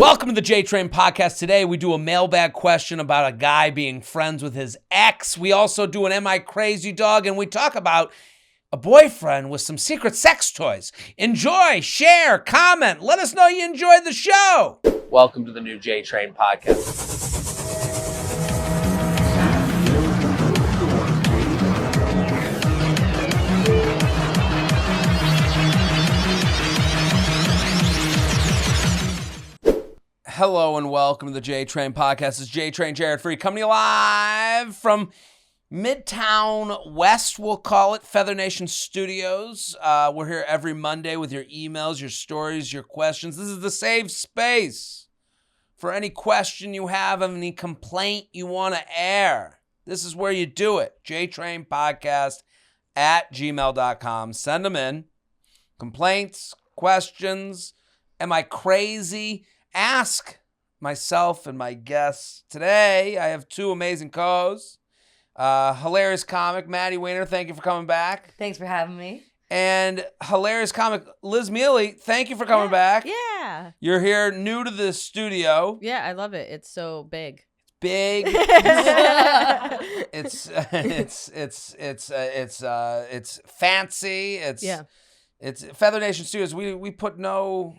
Welcome to the JTrain podcast. Today we do a mailbag question about a guy being friends with his ex. We also do an Am I Crazy Dog, and we talk about a boyfriend with some secret sex toys. Enjoy, share, comment. Let us know you enjoyed the show. Welcome to the new JTrain podcast. Hello and welcome to the JTrain podcast. It's JTrain, Jared Freid, coming to you live from Midtown West, we'll call it, Feather Nation Studios. We're here every Monday with your emails, your stories, your questions. This is the safe space for any question you have, any complaint you want to air. This is where you do it. JTrainpodcast at gmail.com. Send them in. Complaints, questions. Am I crazy? Ask myself and my guests. Today, I have two amazing co-hosts. Hilarious comic, Maddie, Weiner, thank you for coming back. Thanks for having me. And hilarious comic, Miele, thank you for coming back. Yeah. You're here new to the studio. Yeah, I love it. It's so big. Big. It's fancy. It's Feather Nation Studios. We put no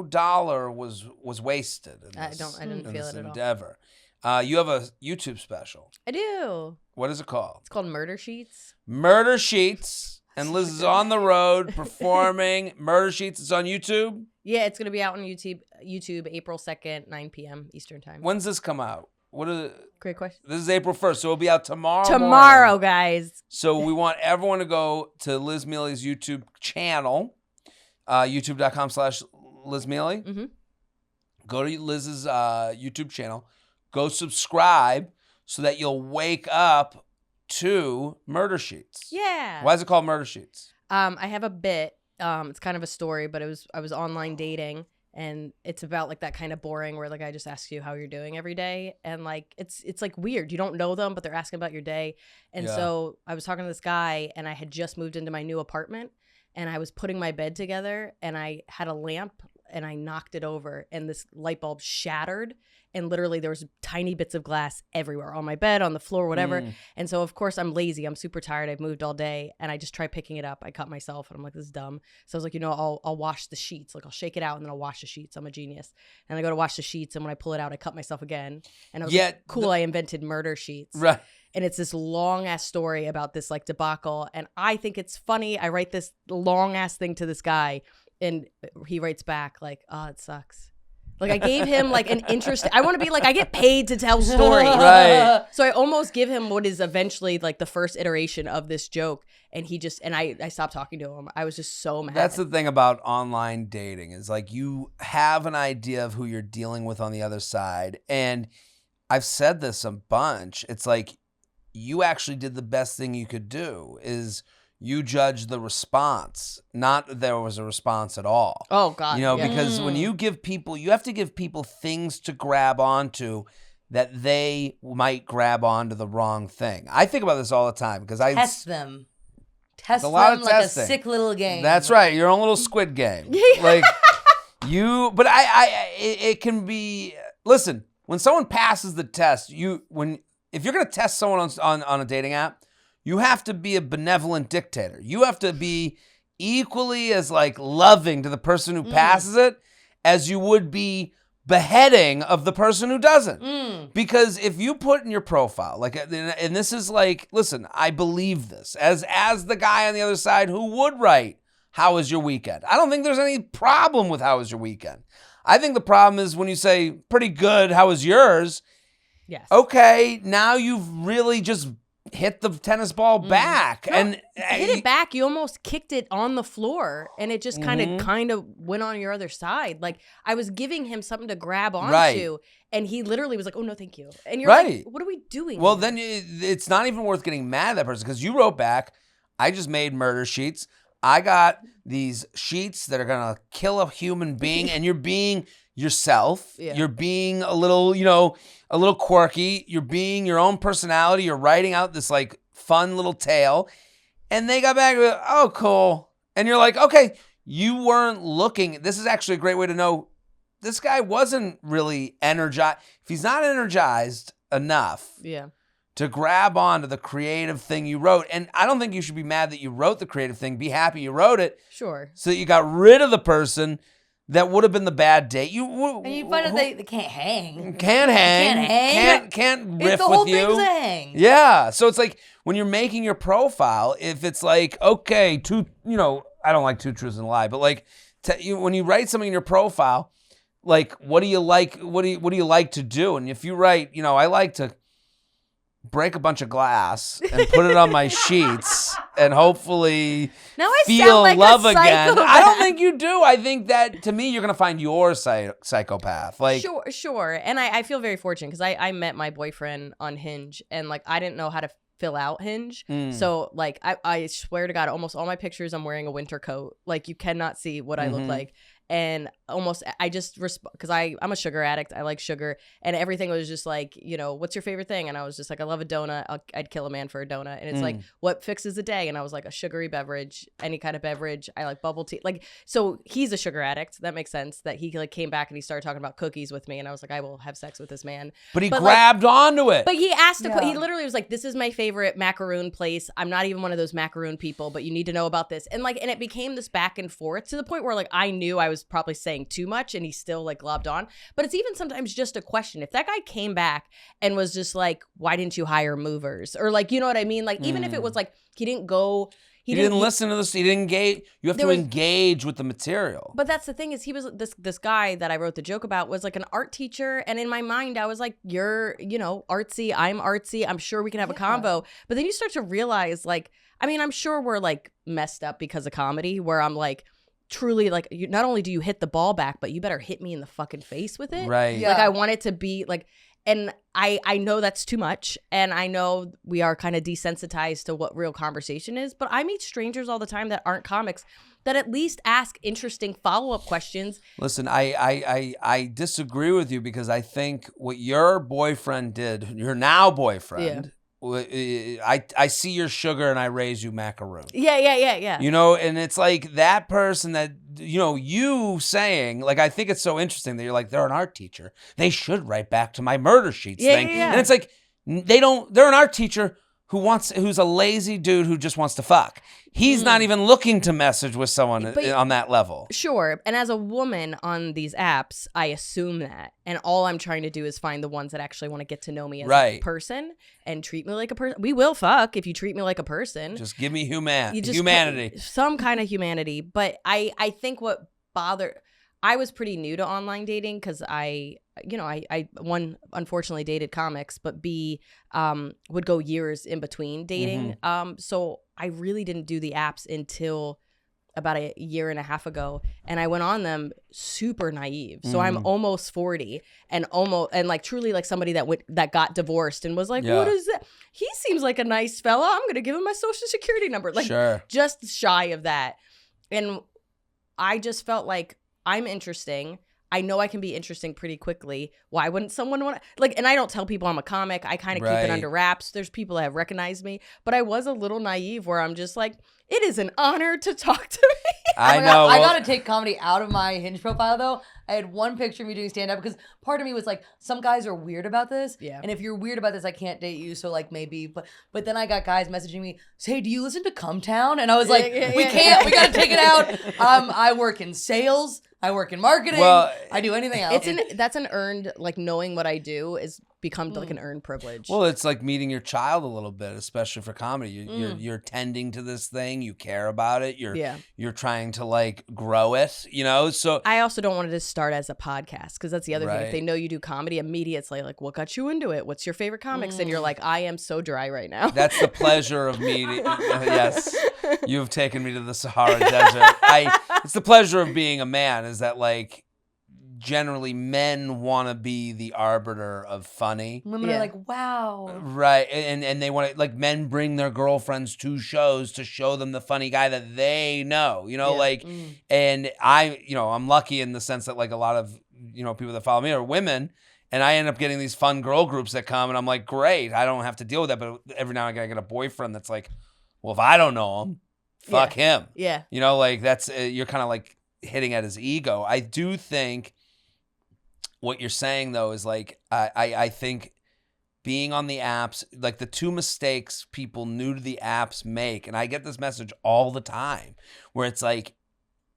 dollar was wasted in this, I didn't feel it endeavor. At all. You have a YouTube special. I do. What is it called? It's called Murder Sheets. Murder Sheets. And Liz is on the road performing Murder Sheets. It's on YouTube? Yeah, it's going to be out on YouTube April 2nd, 9 p.m. Eastern Time. When's this come out? Great question. This is April 1st, so it'll be out tomorrow morning. Guys. So we want everyone to go to Liz Miele's YouTube channel, youtube.com/Liz Miele. Mm-hmm. Go to Liz's YouTube channel. Go subscribe so that you'll wake up to Murder Sheets. Yeah. Why is it called Murder Sheets? I have a bit. It's kind of a story, but I was online dating, and it's about like that kind of boring where like I just ask you how you're doing every day, and like it's like weird. You don't know them, but they're asking about your day. And so I was talking to this guy, and I had just moved into my new apartment, and I was putting my bed together, and I had a lamp, and I knocked it over, and this light bulb shattered. And literally there was tiny bits of glass everywhere, on my bed, on the floor, whatever. And so, of course, I'm lazy. I'm super tired. I've moved all day. And I just tried picking it up. I cut myself. And I'm like, this is dumb. So I was like, I'll wash the sheets. Like, I'll shake it out and then I'll wash the sheets. I'm a genius. And I go to wash the sheets. And when I pull it out, I cut myself again. And I was like, cool, I invented Murder Sheets. Right. And it's this long-ass story about this, like, debacle. And I think it's funny. I write this long-ass thing to this guy. And he writes back, like, oh, it sucks. Like, I gave him, like, an interest. I want to be, like, I get paid to tell stories. Right. So I almost give him what is eventually, like, the first iteration of this joke. And he just, and I stopped talking to him. I was just so mad. That's the thing about online dating is, like, you have an idea of who you're dealing with on the other side. And I've said this a bunch. It's like, you actually did the best thing you could do is you judge the response, not that there was a response at all. Oh, God. Because when you give people, you have to give people things to grab onto that they might grab onto the wrong thing. I think about this all the time because I test them. Test them like testing. A sick little game. That's right. Your own little Squid Game. Like but it can be, listen, when someone passes the test, if you're going to test someone on a dating app, you have to be a benevolent dictator. You have to be equally as like loving to the person who passes it as you would be beheading of the person who doesn't. Because if you put in your profile, like, and this is like, listen, I believe this as the guy on the other side who would write, how was your weekend? I don't think there's any problem with how was your weekend. I think the problem is when you say pretty good, how was yours? Yes. Okay, now you've really just hit the tennis ball back. No, and hit it back. You almost kicked it on the floor, and it just kind of went on your other side. Like, I was giving him something to grab onto, and he literally was like, oh, no, thank you. And you're like, what are we doing? Well, then it's not even worth getting mad at that person because you wrote back, I just made Murder Sheets. I got these sheets that are going to kill a human being, and you're being yourself. Yeah. You're being a little quirky. You're being your own personality. You're writing out this like fun little tale. And they got back with, oh, cool. And you're like, okay, you weren't looking. This is actually a great way to know this guy wasn't really energized. If he's not energized enough to grab onto the creative thing you wrote, and I don't think you should be mad that you wrote the creative thing. Be happy you wrote it. Sure. So that you got rid of the person that would have been the bad date. And you find out they can't hang. Can't hang. Can't riff the whole with you. thing's a hang. Yeah. So it's like when you're making your profile, if it's like, okay, I don't like 2 truths and a lie, but like when you write something in your profile, like what do you like? What do you like to do? And if you write, I like to break a bunch of glass and put it on my sheets and hopefully now I feel sound like love a again. psychopath. I don't think you do. I think that to me, you're going to find your psychopath. Like, sure. And I feel very fortunate because I met my boyfriend on Hinge and like I didn't know how to fill out Hinge. So like I swear to God, almost all my pictures I'm wearing a winter coat. Like you cannot see what I look like. And almost I just because I'm a sugar addict. I like sugar, and everything was just like, what's your favorite thing? And I was just like, I love a donut. I'd kill a man for a donut. And it's like, what fixes the day? And I was like, a sugary beverage, any kind of beverage. I like bubble tea. Like, so he's a sugar addict. That makes sense. That he like came back and he started talking about cookies with me, and I was like, I will have sex with this man. But he grabbed onto it. But he asked he literally was like, this is my favorite macaroon place. I'm not even one of those macaroon people, but you need to know about this. And like, and it became this back and forth to the point where like I knew I was probably saying too much and he still like globbed on. But it's even sometimes just a question. If that guy came back and was just like, why didn't you hire movers? Or like, you know what I mean? Like even if it was like he didn't listen to this. He didn't engage. You have to engage with the material. But that's the thing is he was this guy that I wrote the joke about was like an art teacher. And in my mind, I was like, you're, artsy. I'm artsy. I'm sure we can have a convo. But then you start to realize like, I mean, I'm sure we're like messed up because of comedy where I'm like, truly like not only do you hit the ball back, but you better hit me in the fucking face with it. Right. Like I want it to be like, and I know that's too much. And I know we are kind of desensitized to what real conversation is, but I meet strangers all the time that aren't comics that at least ask interesting follow-up questions. Listen, I disagree with you because I think what your boyfriend did, your now boyfriend, I see your sugar and I raise you macaroon. Yeah. And it's like that person that, you saying, like, I think it's so interesting that you're like, they're an art teacher. They should write back to my murder sheets thing. Yeah. And it's like, they're an art teacher who's a lazy dude who just wants to fuck. He's not even looking to message with someone on that level. Sure. And as a woman on these apps, I assume that. And all I'm trying to do is find the ones that actually want to get to know me as a person and treat me like a person. We will fuck if you treat me like a person. Just give me humanity. Some kind of humanity. But I think what I was pretty new to online dating because I one, unfortunately dated comics, but B, would go years in between dating. So I really didn't do the apps until about a year and a half ago. And I went on them super naive. So I'm almost 40 and like truly like somebody that got divorced and was like, what is that? He seems like a nice fella. I'm going to give him my social security number. Like just shy of that. And I just felt like I'm interesting. I know I can be interesting pretty quickly. Why wouldn't someone want to like, and I don't tell people I'm a comic. I kind of keep it under wraps. There's people that have recognized me, but I was a little naive where I'm just like, it is an honor to talk to me. I know. I got to take comedy out of my Hinge profile though. I had one picture of me doing stand up because part of me was like, some guys are weird about this. Yeah. And if you're weird about this, I can't date you. So like maybe, but then I got guys messaging me, say, do you listen to Come Town? And I was like, we can't, we got to take it out. I work in sales. I work in marketing. Well, I do anything else. That's an earned, like knowing what I do is become like an earned privilege. Well, it's like meeting your child a little bit, especially for comedy. You're tending to this thing. You care about it. You're trying to like grow it, So I also don't want it to start as a podcast because that's the other thing. If they know you do comedy, immediately like, what got you into it? What's your favorite comics? And you're like, I am so dry right now. That's the pleasure of meeting. Yes, you've taken me to the Sahara Desert. It's the pleasure of being a man. Is that like generally men want to be the arbiter of funny. Women are like, wow. Right. And they want to, like, men bring their girlfriends to shows to show them the funny guy that they know, and I'm lucky in the sense that like a lot of, people that follow me are women. And I end up getting these fun girl groups that come and I'm like, great, I don't have to deal with that. But every now and again I get a boyfriend that's like, well, if I don't know him, fuck him. Yeah. Like that's, you're kind of like hitting at his ego. I do think what you're saying though is like I think being on the apps, like the two mistakes people new to the apps make, and I get this message all the time, where it's like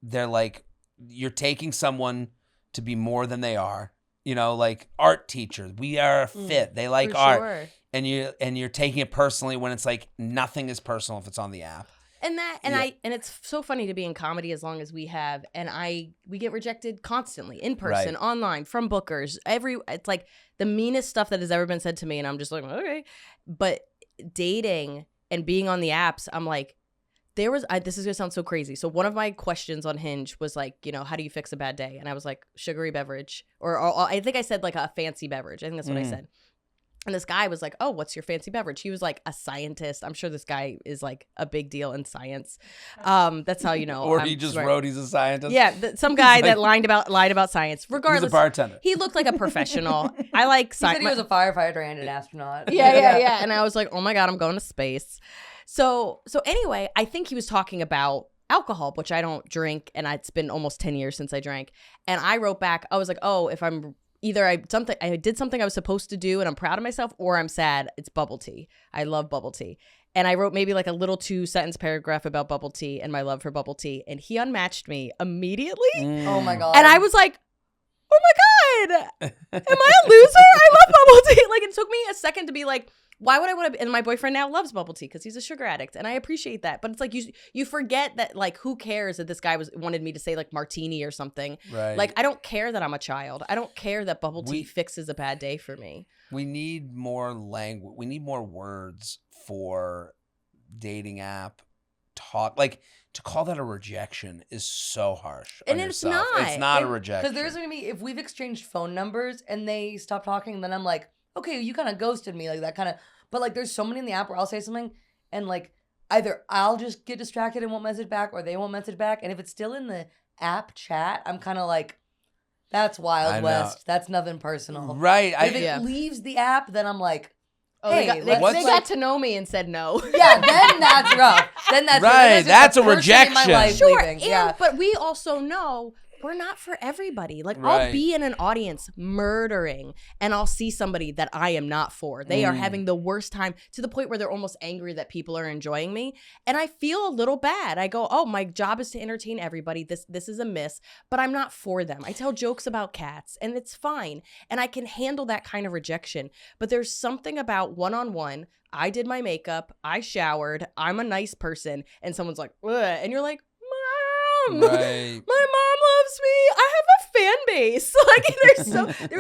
they're like you're taking someone to be more than they are. You know, like art teachers, we are fit. They like art, sure. and you're taking it personally when it's like nothing is personal if it's on the app. And it's so funny to be in comedy as long as we have, and we get rejected constantly in person, right. online, from bookers. It's like the meanest stuff that has ever been said to me, and I'm just like, okay. But dating and being on the apps, I'm like, this is gonna sound so crazy. So one of my questions on Hinge was like, you know, how do you fix a bad day? And I was like, sugary beverage, or I think I said like a fancy beverage. I think that's what I said. And this guy was like, oh, what's your fancy beverage? He was like a scientist. I'm sure this guy is like a big deal in science. That's how you know. Or he just wrote he's a scientist. Yeah, some guy that lied about science. Regardless, he's a bartender. He looked like a professional. I like science. He said he was a firefighter and an astronaut. Yeah. And I was like, oh my God, I'm going to space. So anyway, I think he was talking about alcohol, which I don't drink, and it's been almost 10 years since I drank. And I wrote back, I was like, oh, if I'm either I did something I was supposed to do and I'm proud of myself, or I'm sad, it's bubble tea. I love bubble tea. And I wrote maybe like a little 2-sentence paragraph about bubble tea and my love for bubble tea, and he unmatched me immediately. Oh my God. And I was like, oh my God, am I a loser? I love bubble tea. Like, it took me a second to be like, why would I want to? And my boyfriend now loves bubble tea because he's a sugar addict, and I appreciate that. But it's like you forget that, like, who cares that this guy wanted me to say like martini or something? Right. Like, I don't care that I'm a child. I don't care that bubble tea fixes a bad day for me. We need more language. We need more words for dating app talk. Like, to call that a rejection is so harsh. And on it's yourself. not. It's not a rejection. Because there's gonna be, if we've exchanged phone numbers and they stop talking, then I'm like, okay, you kind of ghosted me, like that kind of. But like, there's so many in the app where I'll say something and like either I'll just get distracted and won't message back, or they won't message back. And if it's still in the app chat, I'm kind of like, that's Wild West. That's nothing personal. Right. If it leaves the app, then I'm like, hey, they got to know me and said no. Yeah, then that's rough. Then that's right. That's a rejection. Sure, but we also know we're not for everybody. Like, right. I'll be in an audience murdering, and I'll see somebody that I am not for. They are having the worst time, to the point where they're almost angry that people are enjoying me. And I feel a little bad. I go, oh, my job is to entertain everybody. This is a miss, but I'm not for them. I tell jokes about cats, and it's fine. And I can handle that kind of rejection. But there's something about one-on-one. I did my makeup. I showered. I'm a nice person. And someone's like, ugh. And you're like, Mom, right. My mom loves me. I have a fan base.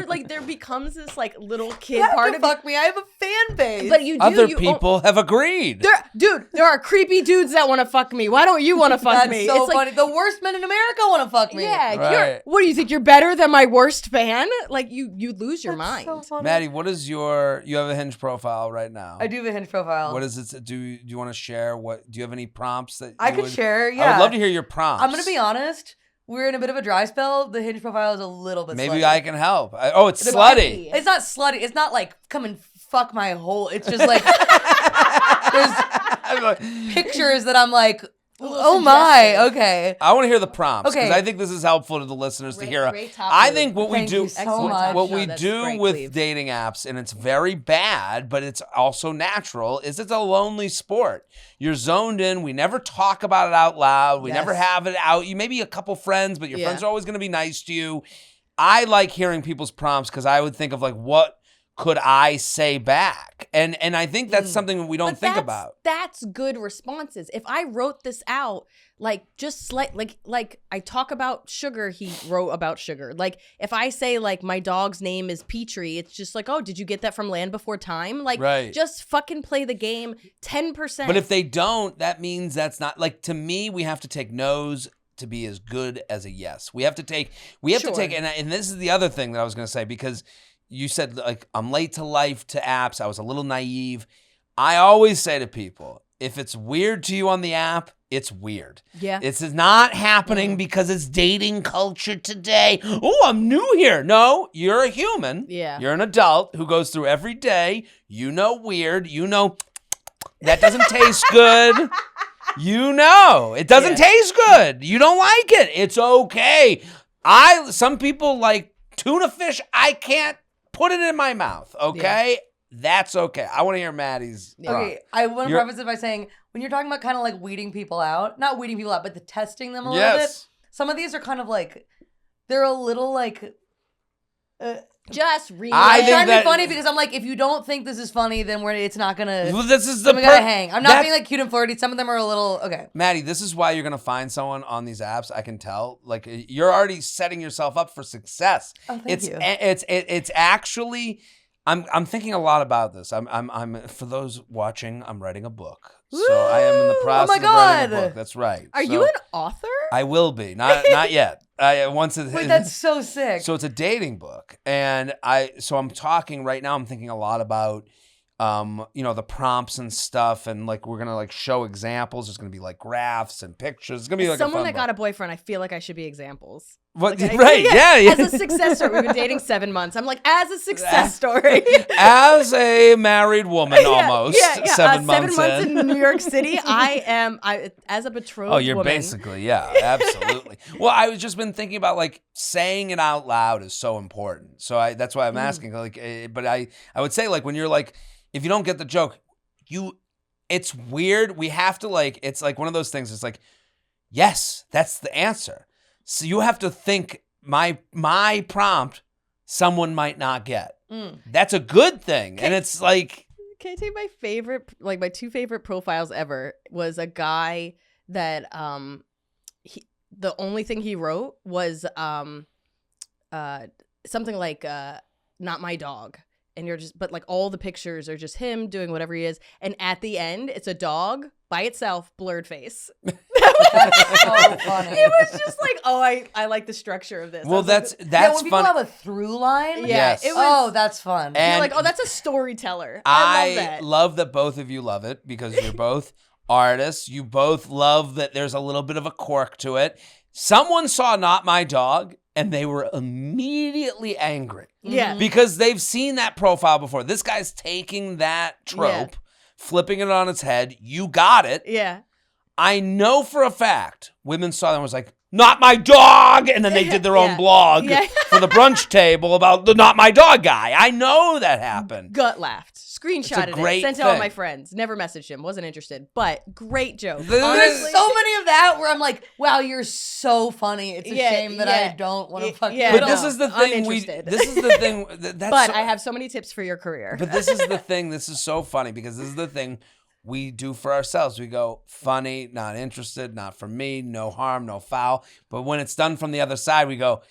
Like, there becomes this like little kid part of fuck me. I have a fan base. But you do. Other people have agreed. There are creepy dudes that want to fuck me. Why don't you want to fuck me? That's so funny. The worst men in America want to fuck me. Yeah. Right. What do you think? You're better than my worst fan? Like, you lose your mind. So funny. Maddie, what is you have a Hinge profile right now? I do have a Hinge profile. What is it? Do you want to share? Do you have any prompts that I could share? Yeah. I would love to hear your prompts. I'm going to be honest. We're in a bit of a dry spell. The Hinge profile is a little bit Maybe slutty. I can help. It's slutty. It's not slutty. It's not like, come and fuck my whole. It's just like, there's pictures that I'm like, oh my, okay. I want to hear the prompts, because I think this is helpful to the listeners to hear. I think what we do with dating apps, and it's very bad, but it's also natural, is it's a lonely sport. You're zoned in. We never talk about it out loud. We never have it out. You maybe a couple friends, but your friends are always going to be nice to you. I like hearing people's prompts, because I would think of like, what could I say back? And I think that's something we don't think about. That's good responses. If I wrote this out, like, just like I talk about sugar, he wrote about sugar. Like, if I say like my dog's name is Petrie, it's just like, oh, did you get that from Land Before Time? Like, just fucking play the game 10%. But if they don't, that means that's not, like, to me, we have to take no's to be as good as a yes. We have to take, and this is the other thing that I was going to say, because you said, like, I'm late to life, to apps. I was a little naive. I always say to people, if it's weird to you on the app, it's weird. Yeah. It's not happening because it's dating culture today. Oh, I'm new here. No, you're a human. Yeah. You're an adult who goes through every day. You know weird. You know that doesn't taste good. You know it doesn't taste good. You don't like it. It's okay. Some people like tuna fish, I can't put it in my mouth, okay? Yeah. That's okay. I want to hear Maddie's. Okay, I want to preface it by saying, when you're talking about kind of like weeding people out, not weeding people out, but the testing them a little bit, some of these are kind of like, they're a little like... just read. I'm trying to be funny because I'm like, if you don't think this is funny, then it's not gonna. Well, this is we gotta hang. I'm not being like cute and flirty. Some of them are a little okay. Maddie, this is why you're gonna find someone on these apps. I can tell. Like you're already setting yourself up for success. Oh, thank you. It's actually. I'm thinking a lot about this. I'm for those watching. I'm writing a book. Woo! So I am in the process of writing a book. That's right. Are you an author? I will be. Not yet. Wait, that's so sick. So it's a dating book, and I'm talking right now. I'm thinking a lot about, the prompts and stuff, and like we're gonna like show examples. There's gonna be like graphs and pictures. It's gonna be like someone that book. got a boyfriend. I feel like I should be examples. What? Like, right? Yeah. As a success story, we've been dating 7 months. I'm like, as a success story, as a married woman, almost 7 months 7 months in New York City. I as a betrothed. Oh, you're woman. basically absolutely. Well, I was just been thinking about like saying it out loud is so important. So that's why I'm asking. Like, but I would say like when you're like, if you don't get the joke, it's weird. We have to like, it's like one of those things. It's like, yes, that's the answer. So you have to think my prompt, someone might not get. That's a good thing. And it's like. Can I tell you my favorite, like my 2 favorite profiles ever was a guy that the only thing he wrote was something like not my dog. And you're just, but like all the pictures are just him doing whatever he is. And at the end, it's a dog by itself, blurred face. That's so funny. It was just like, I like the structure of this. Well, that's when fun. People have a through line. Yes. It was, that's fun. And you're like, oh, that's a storyteller. I love that both of you love it because you're both artists. You both love that there's a little bit of a quirk to it. Someone saw Not My Dog and they were immediately angry. Yeah. Because they've seen that profile before. This guy's taking that trope, flipping it on its head. You got it. Yeah. I know for a fact women saw that and was like, Not My Dog! And then they did their own blog for the brunch table about the Not My Dog guy. I know that happened. Gut laughed. Screenshotted it. Sent it to all my friends. Never messaged him. Wasn't interested. But great joke. There's so many of that where I'm like, wow, you're so funny. It's a shame that I don't want to fucking But this is the thing. This is the thing. But I have so many tips for your career. But this is the thing. This is so funny because this is the thing we do for ourselves. We go, funny, not interested, not for me, no harm, no foul. But when it's done from the other side, we go,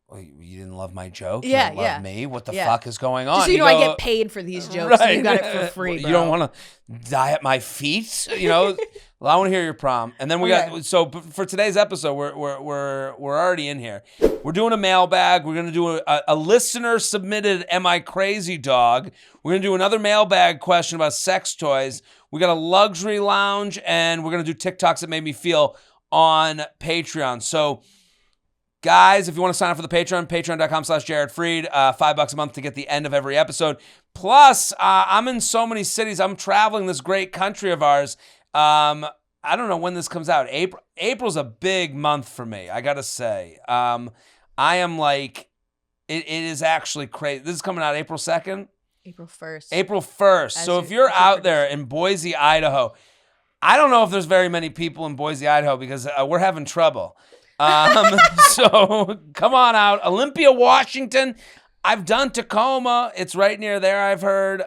well, you didn't love my joke? You didn't love me? What the fuck is going on? Just so you know, I get paid for these jokes. Right. And you got it for free, bro. You don't want to die at my feet? Well, I want to hear your prom. And then we got, so for today's episode, we're already in here. We're doing a mailbag. We're going to do a listener submitted Am I Crazy Dog? We're going to do another mailbag question about sex toys. We got a luxury lounge, and we're going to do TikToks that made me feel on Patreon. So, guys, if you want to sign up for the Patreon, patreon.com/Jared Freid, $5 a month to get the end of every episode. Plus, I'm in so many cities. I'm traveling this great country of ours. I don't know when this comes out. April's a big month for me, I got to say. I am like, it is actually crazy. This is coming out April 2nd? April 1st. April 1st. So if you're out there in Boise, Idaho, I don't know if there's very many people in Boise, Idaho because we're having trouble. So come on out. Olympia, Washington. I've done Tacoma. It's right near there, I've heard.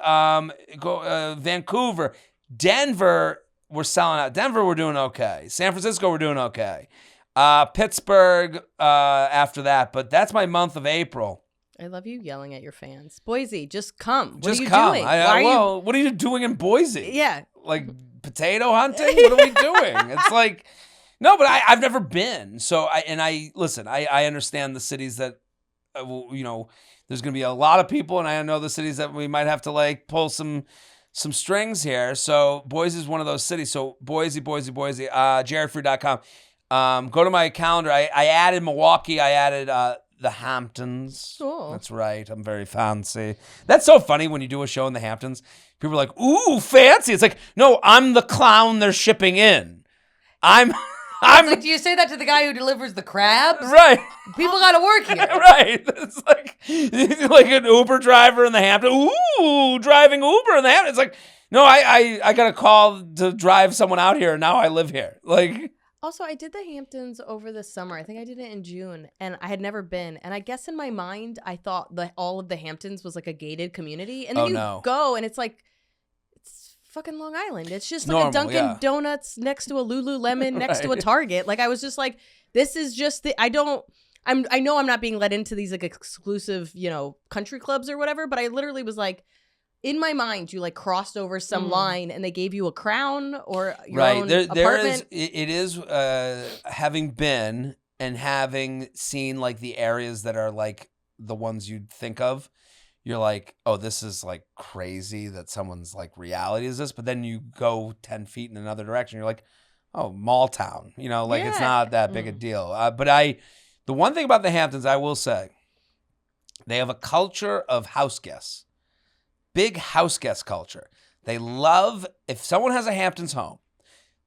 Vancouver. Denver, we're selling out. Denver, we're doing okay. San Francisco, we're doing okay. Pittsburgh after that. But that's my month of April. I love you yelling at your fans. Boise, just come. What just are you come. doing? What are you doing in Boise? Yeah. Like potato hunting? What are we doing? It's like... No, but I've never been. So I understand the cities that, there's going to be a lot of people, and I know the cities that we might have to like pull some strings here. So Boise is one of those cities. So Boise, jaredfreid.com. Go to my calendar. I added Milwaukee. I added the Hamptons. Cool. That's right. I'm very fancy. That's so funny when you do a show in the Hamptons. People are like, ooh, fancy. It's like, no, I'm the clown they're shipping in. I'm I'm like, do you say that to the guy who delivers the crabs? right. People got to work here. Right. It's like an Uber driver in the Hamptons. Ooh, driving Uber in the Hamptons. It's like, no, I got a call to drive someone out here, and now I live here. Like. Also, I did the Hamptons over the summer. I think I did it in June, and I had never been. And I guess in my mind, I thought that all of the Hamptons was like a gated community. And then you go, and it's like, it's fucking Long Island. It's just like normal, a Dunkin' Donuts next to a Lululemon, next to a Target. Like, I was just like, this is just I know I'm not being let into these like exclusive, country clubs or whatever, but I literally was like, in my mind, you like crossed over some line and they gave you a crown or your own apartment. It is having been and having seen like the areas that are like the ones you'd think of. You're like, oh, this is like crazy that someone's like reality is this. But then you go 10 feet in another direction. You're like, oh, mall town. It's not that big a deal. But the one thing about the Hamptons, I will say, they have a culture of house guests. Big house guest culture. They love, if someone has a Hamptons home,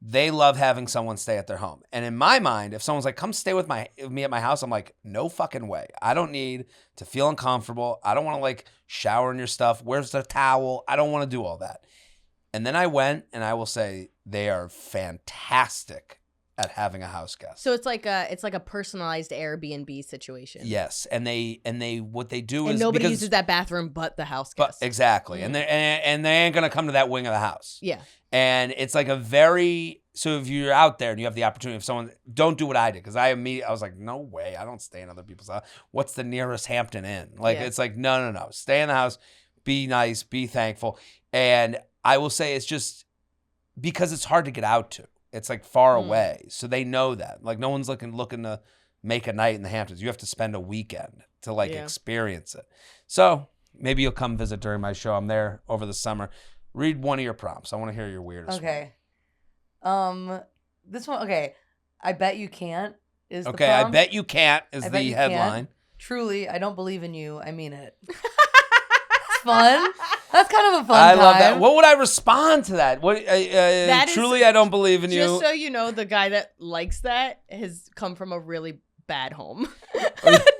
they love having someone stay at their home. And in my mind, if someone's like, come stay with me at my house, I'm like, no fucking way. I don't need to feel uncomfortable. I don't want to like shower in your stuff. Where's the towel? I don't want to do all that. And then I went, and I will say they are fantastic at having a house guest. So it's like a personalized Airbnb situation. Yes, and they what they do is nobody uses that bathroom but the house guest. Exactly, and they ain't gonna come to that wing of the house. Yeah, and it's like so if you're out there and you have the opportunity, if someone don't do what I did, because I was like, no way, I don't stay in other people's house. What's the nearest Hampton Inn? It's like no, stay in the house, be nice, be thankful, and I will say it's just because it's hard to get out to. It's like far away. So they know that. Like no one's looking to make a night in the Hamptons. You have to spend a weekend to experience it. So maybe you'll come visit during my show. I'm there over the summer. Read one of your prompts. I want to hear your weirdest one. This one, okay. I bet you can't is the Okay, prompt. I bet you can't is the headline. Can't. Truly, I don't believe in you. I mean it. It's fun. That's kind of a fun time. I love that. What would I respond to that? What? Truly, I don't believe in you. Just so you know, the guy that likes that has come from a really bad home.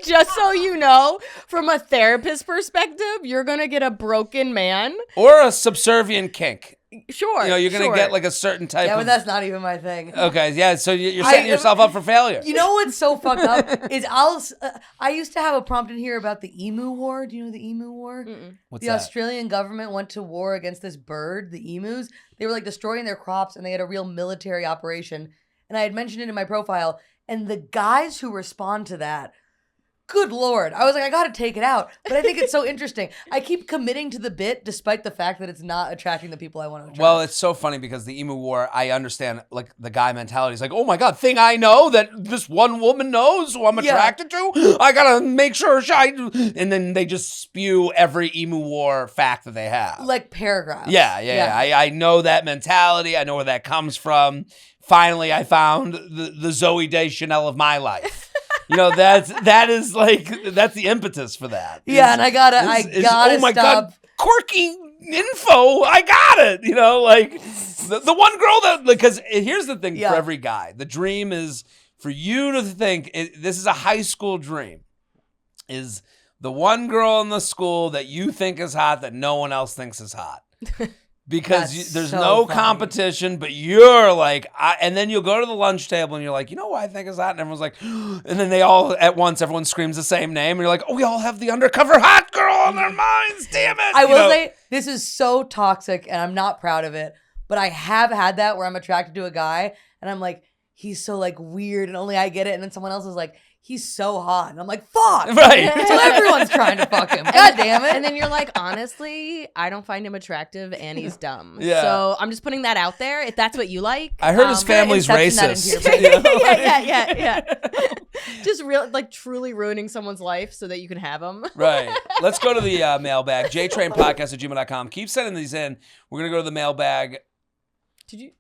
Just so you know, from a therapist perspective, you're going to get a broken man. Or a subservient kink. Sure. You're going to get like a certain type of... Yeah, but that's not even my thing. Okay, yeah, so you're setting yourself up for failure. You know what's so fucked up is I used to have a prompt in here about the emu war. Do you know the emu war? What's the that? Australian government went to war against this bird, the emus. They were like destroying their crops and they had a real military operation. And I had mentioned it in my profile. And the guys who respond to that, good Lord. I was like, I got to take it out. But I think it's so interesting. I keep committing to the bit despite the fact that it's not attracting the people I want to attract. Well, it's so funny because the emu war, I understand like the guy mentality is like, oh my God, thing I know that this one woman knows who I'm attracted to. I got to make sure and then they just spew every emu war fact that they have. Like paragraphs. Yeah. I know that mentality. I know where that comes from. Finally, I found the Zooey Deschanel of my life. That's the impetus for that. Yeah, and I gotta oh my stop. God, quirky info. I got it. The one girl that, because here's the thing for every guy. The dream is for you to think, this is a high school dream, is the one girl in the school that you think is hot that no one else thinks is hot. Because there's no competition, but you're like, and then you'll go to the lunch table and you're like, you know what I think is hot? And everyone's like, and then they all, at once, everyone screams the same name. And you're like, oh, we all have the undercover hot girl on their minds. Damn it. I will say, this is so toxic and I'm not proud of it, but I have had that where I'm attracted to a guy and I'm like, he's so like weird and only I get it. And then someone else is like, he's so hot. And I'm like, fuck. Right. So everyone's trying to fuck him. God damn it. And then you're like, honestly, I don't find him attractive and he's dumb. Yeah. So I'm just putting that out there. If that's what you like. I heard his family's racist. Yeah. Just truly ruining someone's life so that you can have him. Right. Let's go to the mailbag. jtrainpodcast@gmail.com. Keep sending these in. We're going to go to the mailbag. Did you?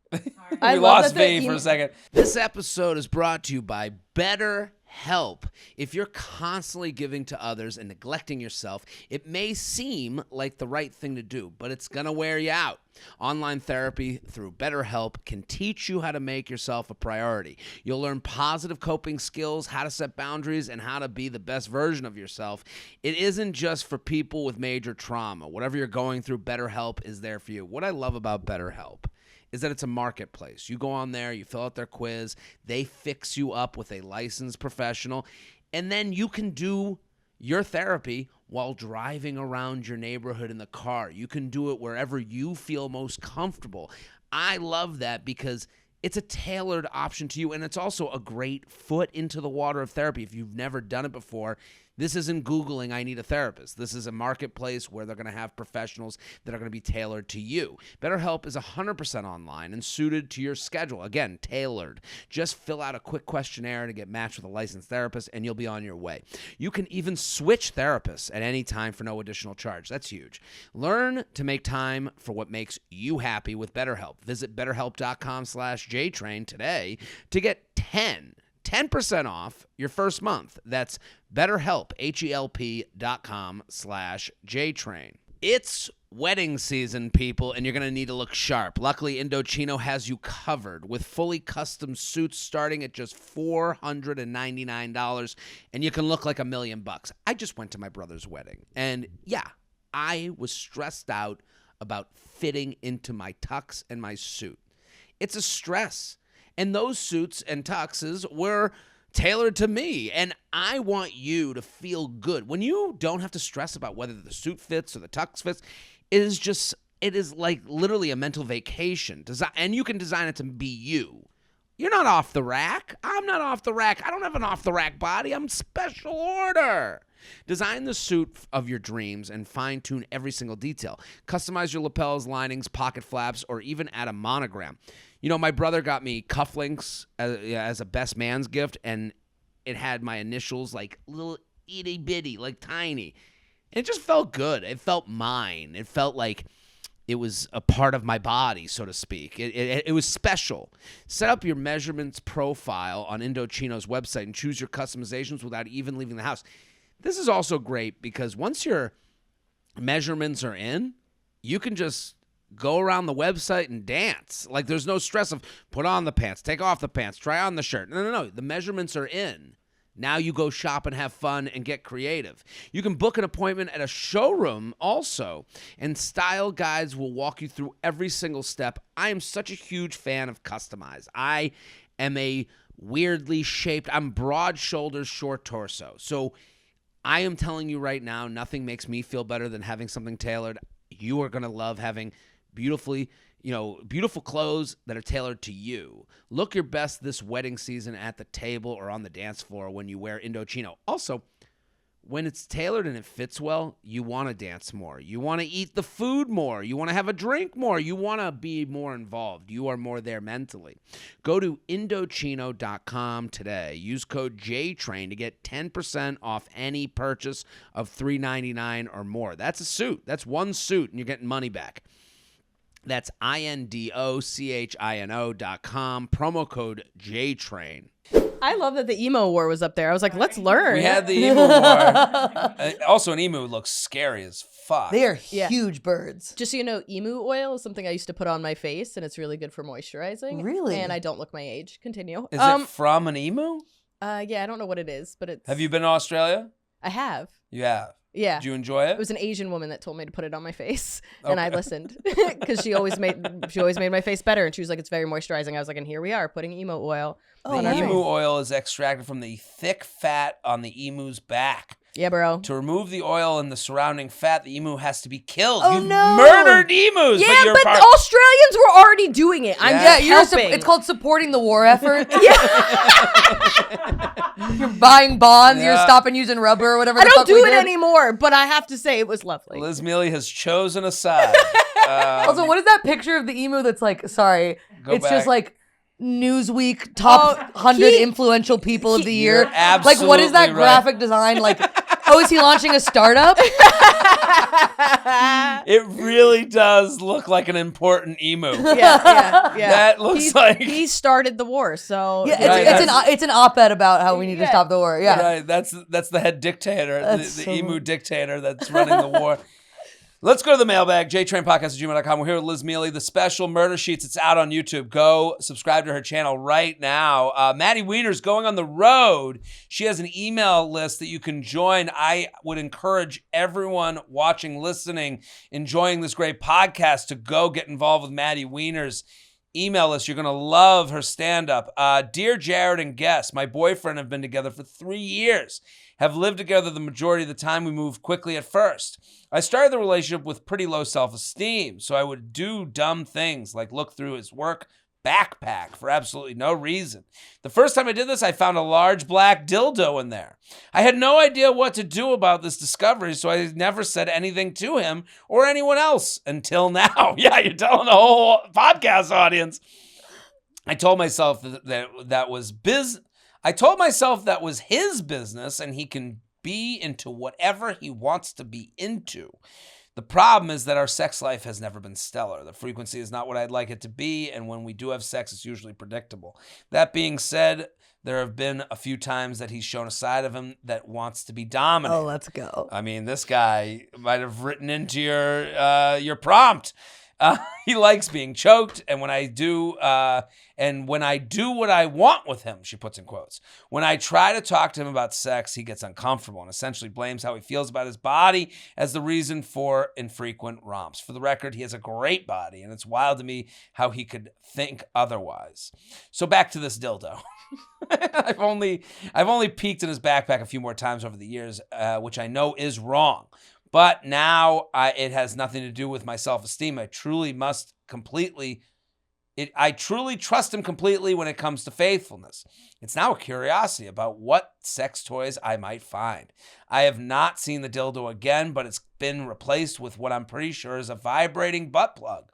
We lost V for a second. This episode is brought to you by BetterHelp. help. If you're constantly giving to others and neglecting yourself, it may seem like the right thing to do, but it's going to wear you out. Online therapy through BetterHelp can teach you how to make yourself a priority. You'll learn positive coping skills, how to set boundaries, and how to be the best version of yourself. It isn't just for people with major trauma. Whatever you're going through, BetterHelp is there for you. What I love about BetterHelp is that it's a marketplace. You go on there, you fill out their quiz, they fix you up with a licensed professional, and then you can do your therapy while driving around your neighborhood in the car. You can do it wherever you feel most comfortable. I love that because it's a tailored option to you, and it's also a great foot into the water of therapy. If you've never done it before, this isn't Googling, I need a therapist. This is a marketplace where they're going to have professionals that are going to be tailored to you. BetterHelp is 100% online and suited to your schedule. Again, tailored. Just fill out a quick questionnaire to get matched with a licensed therapist, and you'll be on your way. You can even switch therapists at any time for no additional charge. That's huge. Learn to make time for what makes you happy with BetterHelp. Visit BetterHelp.com/JTrain today to get 10% off your first month. That's BetterHelp, HELP.com/JTrain. It's wedding season, people, and you're going to need to look sharp. Luckily, Indochino has you covered with fully custom suits starting at just $499, and you can look like $1 million. I just went to my brother's wedding, and yeah, I was stressed out about fitting into my tux and my suit. It's a stress. And those suits and tuxes were tailored to me. And I want you to feel good. When you don't have to stress about whether the suit fits or the tux fits, it is like literally a mental vacation. And you can design it to be you. You're not off the rack. I'm not off the rack. I don't have an off-the-rack body. I'm special order. Design the suit of your dreams and fine-tune every single detail. Customize your lapels, linings, pocket flaps, or even add a monogram. You know, my brother got me cufflinks as a best man's gift, and it had my initials, like little itty-bitty, like tiny. And it just felt good. It felt mine. It felt like it was a part of my body, so to speak. It was special. Set up your measurements profile on Indochino's website and choose your customizations without even leaving the house. This is also great because once your measurements are in, you can just go around the website and dance. Like there's no stress of put on the pants, take off the pants, try on the shirt. No. The measurements are in. Now you go shop and have fun and get creative. You can book an appointment at a showroom also, and style guides will walk you through every single step. I am such a huge fan of Customize. I am a weirdly shaped, I'm broad shoulders, short torso. So I am telling you right now, nothing makes me feel better than having something tailored. You are going to love having beautiful clothes that are tailored to you. Look your best this wedding season at the table or on the dance floor when you wear Indochino. Also, when it's tailored and it fits well, you want to dance more. You want to eat the food more. You want to have a drink more. You want to be more involved. You are more there mentally. Go to Indochino.com today. Use code JTrain to get 10% off any purchase of $399 or more. That's a suit. That's one suit, and you're getting money back. That's INDOCHINO.com. Promo code JTrain. I love that the emo war was up there. I was like, let's learn. We had the emu war. Also, an emu looks scary as fuck. They are huge birds. Just so you know, emu oil is something I used to put on my face, and it's really good for moisturizing. Really? And I don't look my age. Continue. Is it from an emu? Yeah, I don't know what it is, but it's... Have you been to Australia? I have. You have? Yeah. Did you enjoy it? It was an Asian woman that told me to put it on my face, and I listened because she always made my face better. And she was like, "It's very moisturizing." I was like, "And here we are putting emo oil." The emu oil is extracted from the thick fat on the emu's back. Yeah, bro. To remove the oil and the surrounding fat, the emu has to be killed. Oh, You've no. murdered emus. Yeah, but the Australians were already doing it. I'm just helping. It's called supporting the war effort. Yeah. You're buying bonds. You're stopping using rubber or whatever. I don't do it anymore, but I have to say it was lovely. Liz Miele has chosen a side. Also, what is that picture of the emu that's like, sorry, it's just like Newsweek top 100 influential people of the year. Absolutely like, what is that right. graphic design? Like, is he launching a startup? It really does look like an important emu. Yeah. That looks like he started the war. So yeah, it's an op-ed about how we need to stop the war. Yeah, right. That's the head dictator, the so emu dictator that's running the war. Let's go to the mailbag, jtrainpodcast@gmail.com. We're here with Liz Miele, the special murder sheets. It's out on YouTube. Go subscribe to her channel right now. Maddie Weiner's going on the road. She has an email list that you can join. I would encourage everyone watching, listening, enjoying this great podcast to go get involved with Maddie Weiner's email list. You're going to love her stand-up. Dear Jared and guests, my boyfriend have been together for 3 years. Have lived together the majority of the time. We moved quickly at first. I started the relationship with pretty low self-esteem, so I would do dumb things like look through his work backpack for absolutely no reason. The first time I did this, I found a large black dildo in there. I had no idea what to do about this discovery, so I never said anything to him or anyone else until now. Yeah, you're telling the whole podcast audience. I told myself that was his business and he can be into whatever he wants to be into. The problem is that our sex life has never been stellar. The frequency is not what I'd like it to be, and when we do have sex, it's usually predictable. That being said, there have been a few times that he's shown a side of him that wants to be dominant. Oh, let's go. I mean, this guy might have written into your prompt. He likes being choked, and when I do what I want with him, she puts in quotes. When I try to talk to him about sex, he gets uncomfortable and essentially blames how he feels about his body as the reason for infrequent romps. For the record, he has a great body, and it's wild to me how he could think otherwise. So back to this dildo. I've only peeked in his backpack a few more times over the years, which I know is wrong. But now it has nothing to do with my self-esteem. I truly trust him completely when it comes to faithfulness. It's now a curiosity about what sex toys I might find. I have not seen the dildo again, but it's been replaced with what I'm pretty sure is a vibrating butt plug.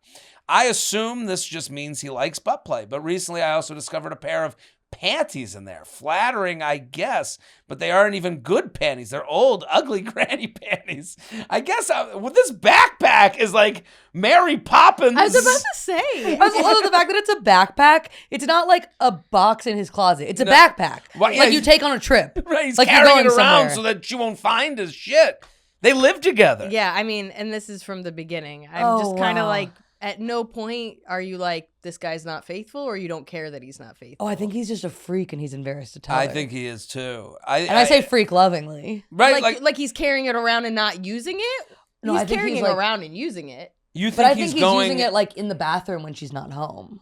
I assume this just means he likes butt play, but recently I also discovered a pair of panties in there. Flattering, I guess, but they aren't even good panties. They're old, ugly granny panties. I guess with this backpack is like Mary Poppins. I was about to say. I love the fact that it's a backpack. It's not like a box in his closet. It's a backpack. Well, yeah, like you take on a trip. Right, he's like carrying it around somewhere. so that she won't find his shit. They live together. Yeah, I mean, and this is from the beginning. I'm just kind of like, at no point are you like, this guy's not faithful, or you don't care that he's not faithful. Oh, I think he's just a freak and he's embarrassed to tell her. I think he is too. I say freak lovingly. Right, like he's carrying it around and not using it? No, he's I think carrying he's it like, around and using it. You think but I think he's going... using it like in the bathroom when she's not home.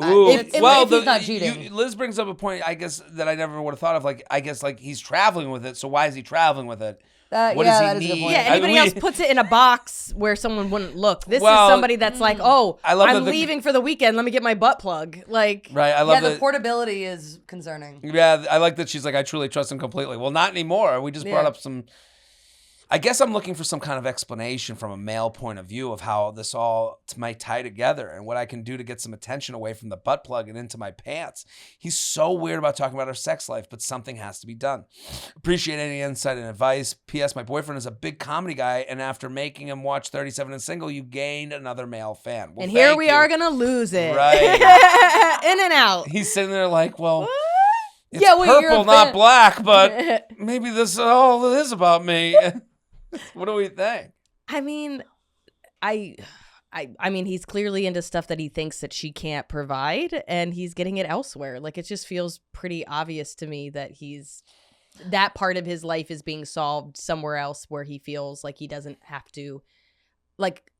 Ooh, if he's not cheating. Liz brings up a point, I guess, that I never would have thought of. Like, I guess, like, he's traveling with it, so why is he traveling with it? What does he that is a need? good point. Yeah, anybody else puts it in a box where someone wouldn't look. This is somebody that's like, I'm leaving for the weekend. Let me get my butt plug. Like, right? I love the portability is concerning. Yeah, I like that she's like, I truly trust him completely. Well, not anymore. We just brought up some. I guess I'm looking for some kind of explanation from a male point of view of how this all might tie together and what I can do to get some attention away from the butt plug and into my pants. He's so weird about talking about our sex life, but something has to be done. Appreciate any insight and advice. P.S. My boyfriend is a big comedy guy, and after making him watch 37 and Single, you gained another male fan. Well, and here we are going to lose it. Right. In and out. He's sitting there like, well... It's Yeah, wait, purple, not black, but maybe this is all it is about me. What do we think? I mean, I mean, he's clearly into stuff that he thinks that she can't provide, and he's getting it elsewhere. Like, it just feels pretty obvious to me that that part of his life is being solved somewhere else where he feels like he doesn't have to. Like,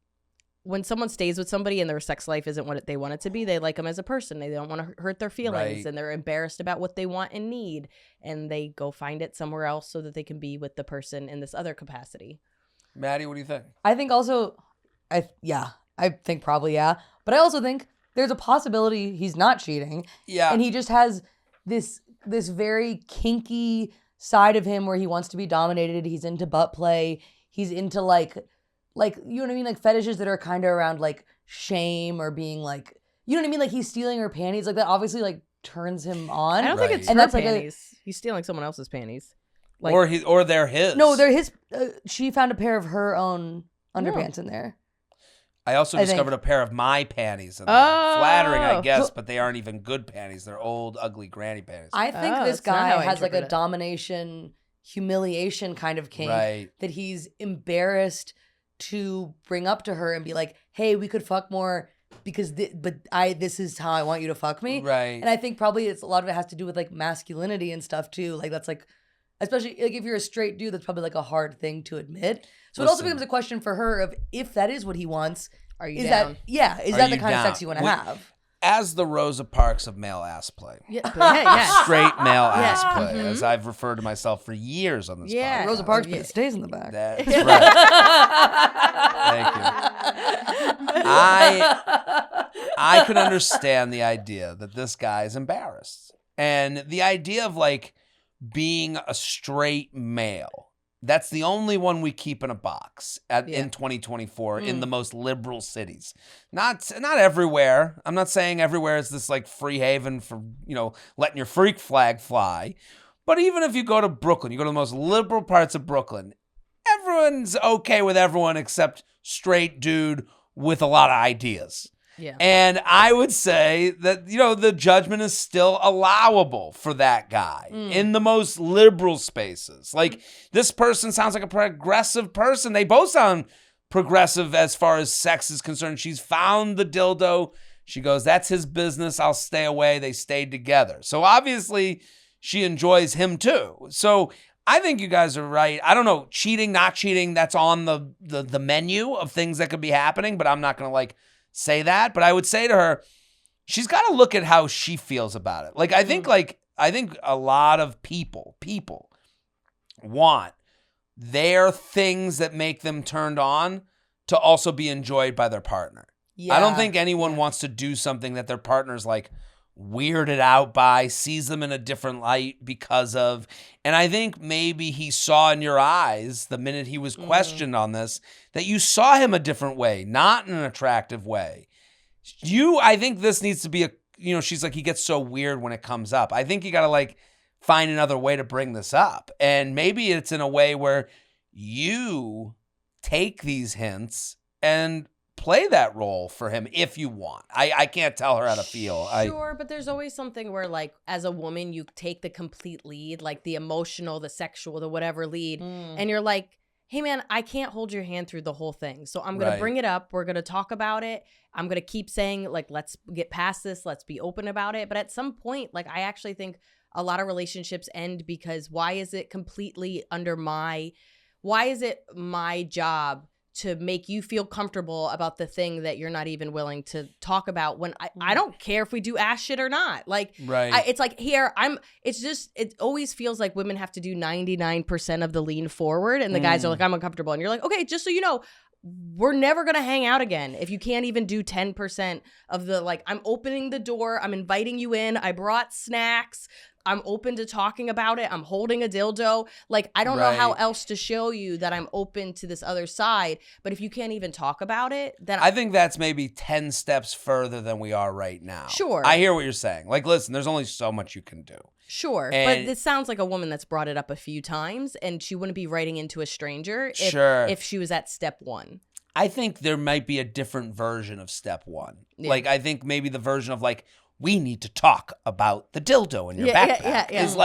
when someone stays with somebody and their sex life isn't what they want it to be, they like them as a person. They don't want to hurt their feelings, right. And they're embarrassed about what they want and need, and they go find it somewhere else so that they can be with the person in this other capacity. Maddie, what do you think? I think also, I think probably yeah. But I also think there's a possibility he's not cheating. Yeah. And he just has this very kinky side of him where he wants to be dominated. He's into butt play. He's into like, you know what I mean? Like fetishes that are kind of around like shame or being like, you know what I mean? Like he's stealing her panties. Like that obviously like turns him on. I don't think it's and her that's panties. He's stealing someone else's panties. Like, or they're his. No, they're his. She found a pair of her own underpants in there. I also discovered a pair of my panties in there. Oh. Flattering, I guess, but they aren't even good panties. They're old, ugly granny panties. I think this that's not guy how I has like a interpret it. domination, humiliation kind of kink Right. that he's embarrassed to bring up to her and be like, "Hey, we could fuck more because this is how I want you to fuck me." Right. And I think probably a lot of it has to do with like masculinity and stuff too. Like that's like, especially like if you're a straight dude, that's probably like a hard thing to admit. So it also becomes a question for her of if that is what he wants. Are you is down? Is Are that the you kind of down? sex you want to have? As the Rosa Parks of male ass play. Yeah. Straight male ass Yeah. play, as I've referred to myself for years on this Yeah. podcast. Rosa Parks, but it stays in the back. That's right. Thank you. I can understand the idea that this guy is embarrassed. And the idea of like being a straight male, that's the only one we keep in a box in 2024 in the most liberal cities. Not everywhere. I'm not saying everywhere is this like free haven for, letting your freak flag fly. But even if you go to Brooklyn, you go to the most liberal parts of Brooklyn, everyone's okay with everyone except straight dude with a lot of ideas. Yeah. And I would say that, the judgment is still allowable for that guy in the most liberal spaces. Like, this person sounds like a progressive person. They both sound progressive as far as sex is concerned. She's found the dildo. She goes, that's his business. I'll stay away. They stayed together. So obviously she enjoys him too. So I think you guys are right. I don't know, cheating, not cheating, that's on the menu of things that could be happening, but I'm not going to say that. But I would say to her, she's got to look at how she feels about it. Like, I think a lot of people want their things that make them turned on to also be enjoyed by their partner. I don't think anyone wants to do something that their partner's like weirded out by, sees them in a different light because of. And I think maybe he saw in your eyes the minute he was questioned on this that you saw him a different way, not in an attractive way. I think this needs to be she's like, he gets so weird when it comes up. I think you got to find another way to bring this up. And maybe it's in a way where you take these hints and play that role for him if you want. I can't tell her how to feel. Sure, but there's always something where, as a woman, you take the complete lead, the emotional, the sexual, the whatever lead, and you're like, hey, man, I can't hold your hand through the whole thing. So I'm going to bring it up. We're going to talk about it. I'm going to keep saying, let's get past this. Let's be open about it. But at some point, I actually think a lot of relationships end because why is it my job to make you feel comfortable about the thing that you're not even willing to talk about when I don't care if we do ass shit or not. It's it always feels like women have to do 99% of the lean forward and the guys are like, I'm uncomfortable. And you're like, okay, just so you know, we're never going to hang out again if you can't even do 10% of the, I'm opening the door, I'm inviting you in, I brought snacks, I'm open to talking about it, I'm holding a dildo. I don't know how else to show you that I'm open to this other side, but if you can't even talk about it, then I think that's maybe 10 steps further than we are right now. Sure. I hear what you're saying. Listen, there's only so much you can do. Sure, but this sounds like a woman that's brought it up a few times, and she wouldn't be writing into a stranger if she was at step one. I think there might be a different version of step one. Yeah. I think maybe the version of we need to talk about the dildo in your backpack is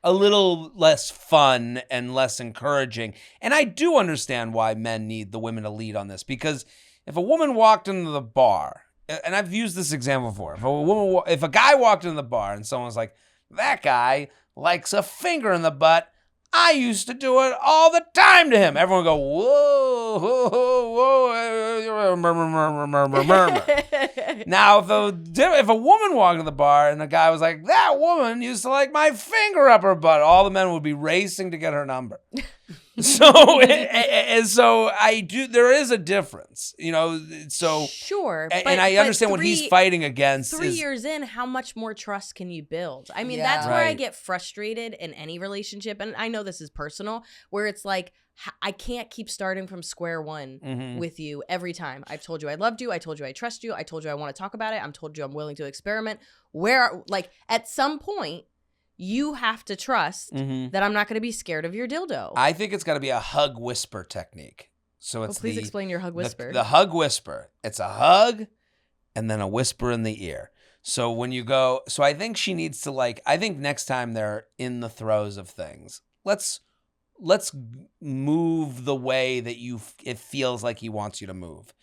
a little less fun and less encouraging. And I do understand why men need the women to lead on this, because if a woman walked into the bar, and I've used this example before, if a guy walked into the bar and someone was like, that guy likes a finger in the butt, I used to do it all the time to him. Everyone would go, whoa, whoa, whoa, murmur. Now, if a woman walked in the bar and a guy was like, that woman used to like my finger up her butt, all the men would be racing to get her number. So there is a difference, Sure. And I understand what he's fighting against. 3 years in, how much more trust can you build? I mean, that's where I get frustrated in any relationship. And I know this is personal, where it's like, I can't keep starting from square one with you every time. I've told you I loved you. I told you I trust you. I told you I want to talk about it. I'm told you I'm willing to experiment. At some point, you have to trust that I'm not going to be scared of your dildo. I think it's got to be a hug whisper technique. So it's please explain your hug whisper. The hug whisper. It's a hug and then a whisper in the ear. So when you go, so I think she needs to I think next time they're in the throes of things, let's move the way that it feels like he wants you to move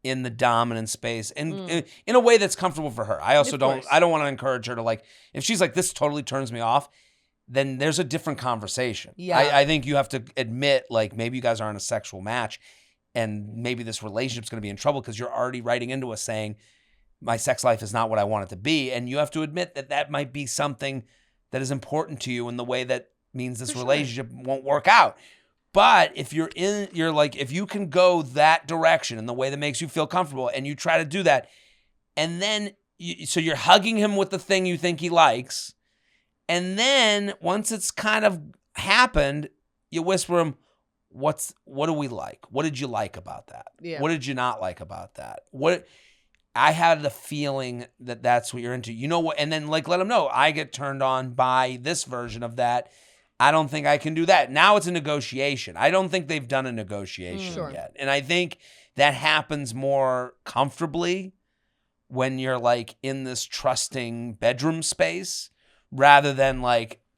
in the dominant space and in a way that's comfortable for her. I also don't want to encourage her to if she's like, this totally turns me off, then there's a different conversation. Yeah. I think you have to admit, maybe you guys aren't a sexual match and maybe this relationship's going to be in trouble because you're already writing into us saying, my sex life is not what I want it to be. And you have to admit that might be something that is important to you in the way that means this relationship won't work out. But if if you can go that direction in the way that makes you feel comfortable and you try to do that, and then so you're hugging him with the thing you think he likes, and then once it's kind of happened, you whisper him, what do we like? What did you like about that? Yeah. What did you not like about that? I had the feeling that that's what you're into. You know what? And then let him know, I get turned on by this version of that. I don't think I can do that. Now it's a negotiation. I don't think they've done a negotiation yet. And I think that happens more comfortably when you're in this trusting bedroom space rather than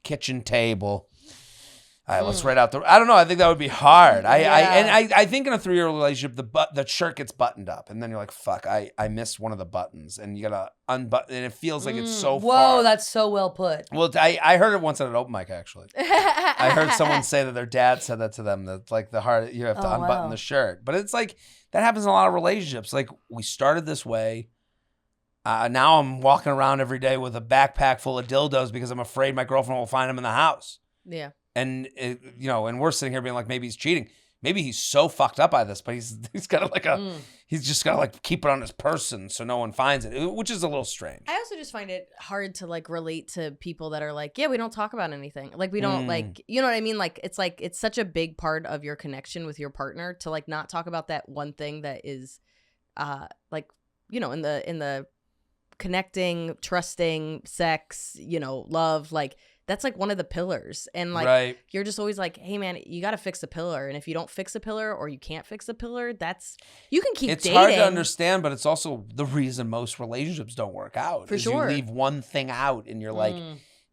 kitchen table. All right, let's write out I don't know. I think that would be hard. I think in a 3-year relationship, the shirt gets buttoned up, and then you're like, "Fuck, I missed one of the buttons," and you gotta unbutton, and it feels like it's so far. Whoa, that's so well put. Well, I heard it once at an open mic actually. I heard someone say that their dad said that to them. That the hard you have to unbutton the shirt, but it's that happens in a lot of relationships. We started this way. Now I'm walking around every day with a backpack full of dildos because I'm afraid my girlfriend will find them in the house. Yeah. And and we're sitting here being maybe he's cheating. Maybe he's so fucked up by this, but he's got he's just got to keep it on his person so no one finds it, which is a little strange. I also just find it hard to relate to people that are we don't talk about anything. We don't you know what I mean? It's such a big part of your connection with your partner to not talk about that one thing that is in the connecting, trusting, sex, love, that's one of the pillars. And you're just always hey man, you got to fix a pillar. And if you don't fix a pillar or you can't fix a pillar, you can keep dating. It's hard to understand, but it's also the reason most relationships don't work out. For sure. You leave one thing out and you're